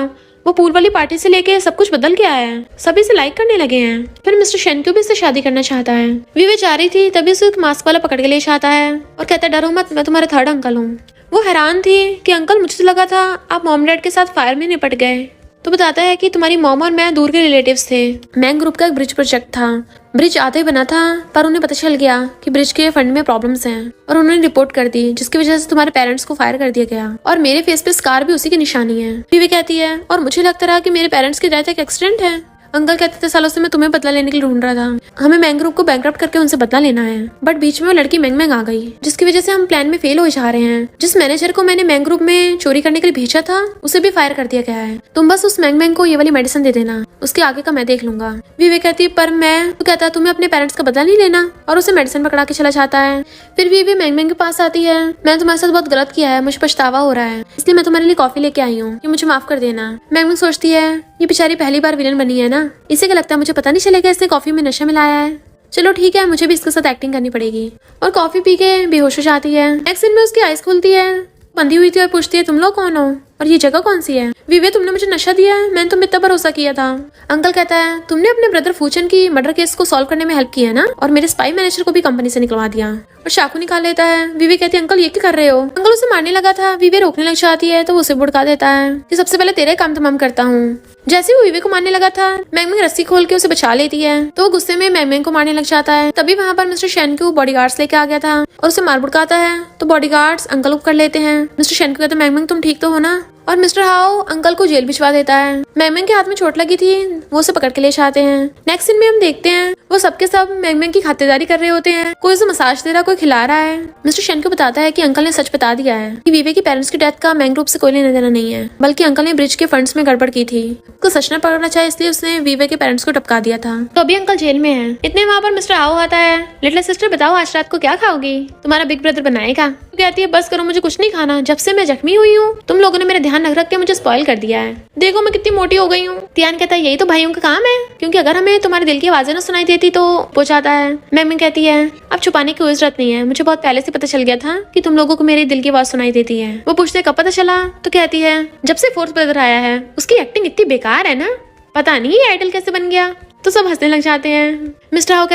वो पूल वाली पार्टी से लेके सब कुछ बदल गया है, सभी इसे लाइक करने लगे हैं। फिर मिस्टर शेनक्यू भी इससे शादी करना चाहता है। वीवे जा रही थी तभी उसे एक मास्क वाला पकड़ के ले जाता है और कहता है डरो मत मैं तुम्हारा थर्ड अंकल हूँ। वो हैरान थी कि अंकल मुझे लगा था आप मॉम डैड के साथ फायर में निपट गए। तो बताता है कि तुम्हारी मॉम और मैं दूर के रिलेटिव्स थे। मैंग ग्रुप का एक ब्रिज प्रोजेक्ट था। ब्रिज आधा ही बना था पर उन्हें पता चल गया कि ब्रिज के फंड में प्रॉब्लम्स हैं और उन्होंने रिपोर्ट कर दी, जिसकी वजह से तुम्हारे पेरेंट्स को फायर कर दिया गया और मेरे फेस पे स्कार भी उसी की निशानी है। वीवे कहती है और मुझे लगता रहा कि मेरे पेरेंट्स की डेथ एक एक्सीडेंट है। अंकल कहते थे सालों से मैं तुम्हें बदला लेने के लिए ढूंढ रहा था, हमें मैंग ग्रुप को बैंकरप्ट करके उनसे बदला लेना है। बट बीच में वो लड़की मैंग आ गई जिसकी वजह से हम प्लान में फेल हो जा रहे हैं। जिस मैनेजर को मैंने मैंग ग्रुप में चोरी करने के लिए भेजा था उसे भी फायर कर दिया गया है। तुम बस उस मैंग को ये वाली मेडिसिन दे देना, उसके आगे का मैं देख लूंगा। वीवे कहती पर मैं, तो कहता तुम्हें अपने पेरेंट्स का बदला नहीं लेना और उसे मेडिसिन पकड़ा के चला जाता है। फिर वीवे मैंग के पास आती है। मैं तुम्हारे साथ बहुत गलत किया है, मुझे पछतावा हो रहा है, इसलिए मैं तुम्हारे लिए कॉफी लेके आई हूँ, ये मुझे माफ कर देना। मैंग सोचती है ये बेचारी पहली बार विलन बनी है ना, इसे क्या लगता है मुझे पता नहीं चलेगा इसने कॉफी में नशा मिलाया है। चलो ठीक है मुझे भी इसके साथ एक्टिंग करनी पड़ेगी। और कॉफी पी के बेहोश हो जाती है। नेक्स्ट सीन में उसकी आइज खुलती है, बंधी हुई थी और पूछती है तुम लोग कौन हो और ये जगह कौन सी है? वीवे तुमने मुझे नशा दिया, मैंने तुम इतना भरोसा किया था। अंकल कहता है तुमने अपने ब्रदर फूचन की मर्डर केस को सॉल्व करने में हेल्प की है ना, और मेरे स्पाई मैनेजर को भी कंपनी से निकलवा दिया। और चाकू निकाल लेता है। वीवे कहती है अंकल ये क्या कर रहे हो? अंकल उसे मारने लगा था। वीवे रोकने लग जाती है तो वो उसे भुड़का देता है कि सबसे पहले तेरे काम तमाम करता हूँ। जैसे वो वीवे को मारने लगा था मैंग रस्सी खोल के उसे बचा लेती है तो वो गुस्से में मैंग को मारने लग जाता है। तभी वहाँ पर मिस्टर शेनक्यू बॉडीगार्ड्स लेके आ गया था और उसे मार भुड़काता है तो बॉडीगार्ड्स अंकल को कर लेते हैं। मिस्टर शेनक्यू कहते हैं मैंग तुम ठीक तो हो ना? और मिस्टर हाउ अंकल को जेल भिजवा देता है। मैंग के हाथ में चोट लगी थी, वो उसे पकड़ के ले जाते हैं। नेक्स्ट सीन में हम देखते हैं वो सबके सब मैंग की खातिरदारी कर रहे होते हैं। कोई उसे मसाज दे रहा, कोई खिला रहा है। मिस्टर शेनक्यू बताता है कि अंकल ने सच बता दिया है कि वीवे की पेरेंट्स की डेथ का मैंग ग्रुप से कोई लेना देना नहीं है, बल्कि अंकल ने ब्रिज के फंड्स में गड़बड़ की थी। उसको सच न पकड़ना चाहे इसलिए उसने वीवे के पेरेंट्स को टपका दिया था। तो अभी अंकल जेल में है। इतने वहाँ पर मिस्टर हाउ आता है। लिटिल सिस्टर बताओ आज रात को क्या खाओगी? तुम्हारा बिग ब्रदर बनाएगा। तो कहती है बस करो मुझे कुछ नहीं खाना, जब से मैं जख्मी हुई हूँ तुम लोगों ने मेरा ध्यान रख के मुझे स्पॉइल कर दिया है। देखो मैं कितनी मोटी हो गई हूँ। तियान कहता है यही तो भाइयों का काम है, क्योंकि अगर हमें तुम्हारे दिल की आवाजें न सुनाई देती तो हो जाता है। मैंग कहती है अब छुपाने की कोई जरूरत नहीं है, मुझे बहुत पहले से पता चल गया था कि तुम लोगों को मेरे दिल की आवाज सुनाई देती है। वो पूछते कब पता चला? तो कहती है जब से फोर्थ ब्रदर आया है, उसकी एक्टिंग इतनी बेकार है ना, पता नहीं ये आइडल कैसे बन गया। तो सब हंसने लग जाते हैं। मिस्टर हाउ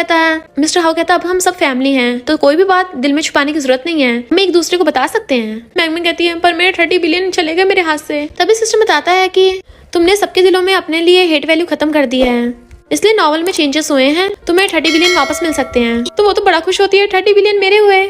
कहता अब हम सब फैमिली हैं तो कोई भी बात दिल में छुपाने की जरूरत नहीं है, हम एक दूसरे को बता सकते हैं। मैंग कहती है पर मेरे 30 बिलियन चले गए मेरे हाथ से। तभी सिस्टम बताता है कि तुमने सबके दिलों में अपने लिए हेट वैल्यू खत्म कर दी है, इसलिए नॉवल में चेंजेस हुए हैं, तुम्हें 30 बिलियन वापस मिल सकते हैं। तो वो तो बड़ा खुश होती है 30 बिलियन मेरे हुए।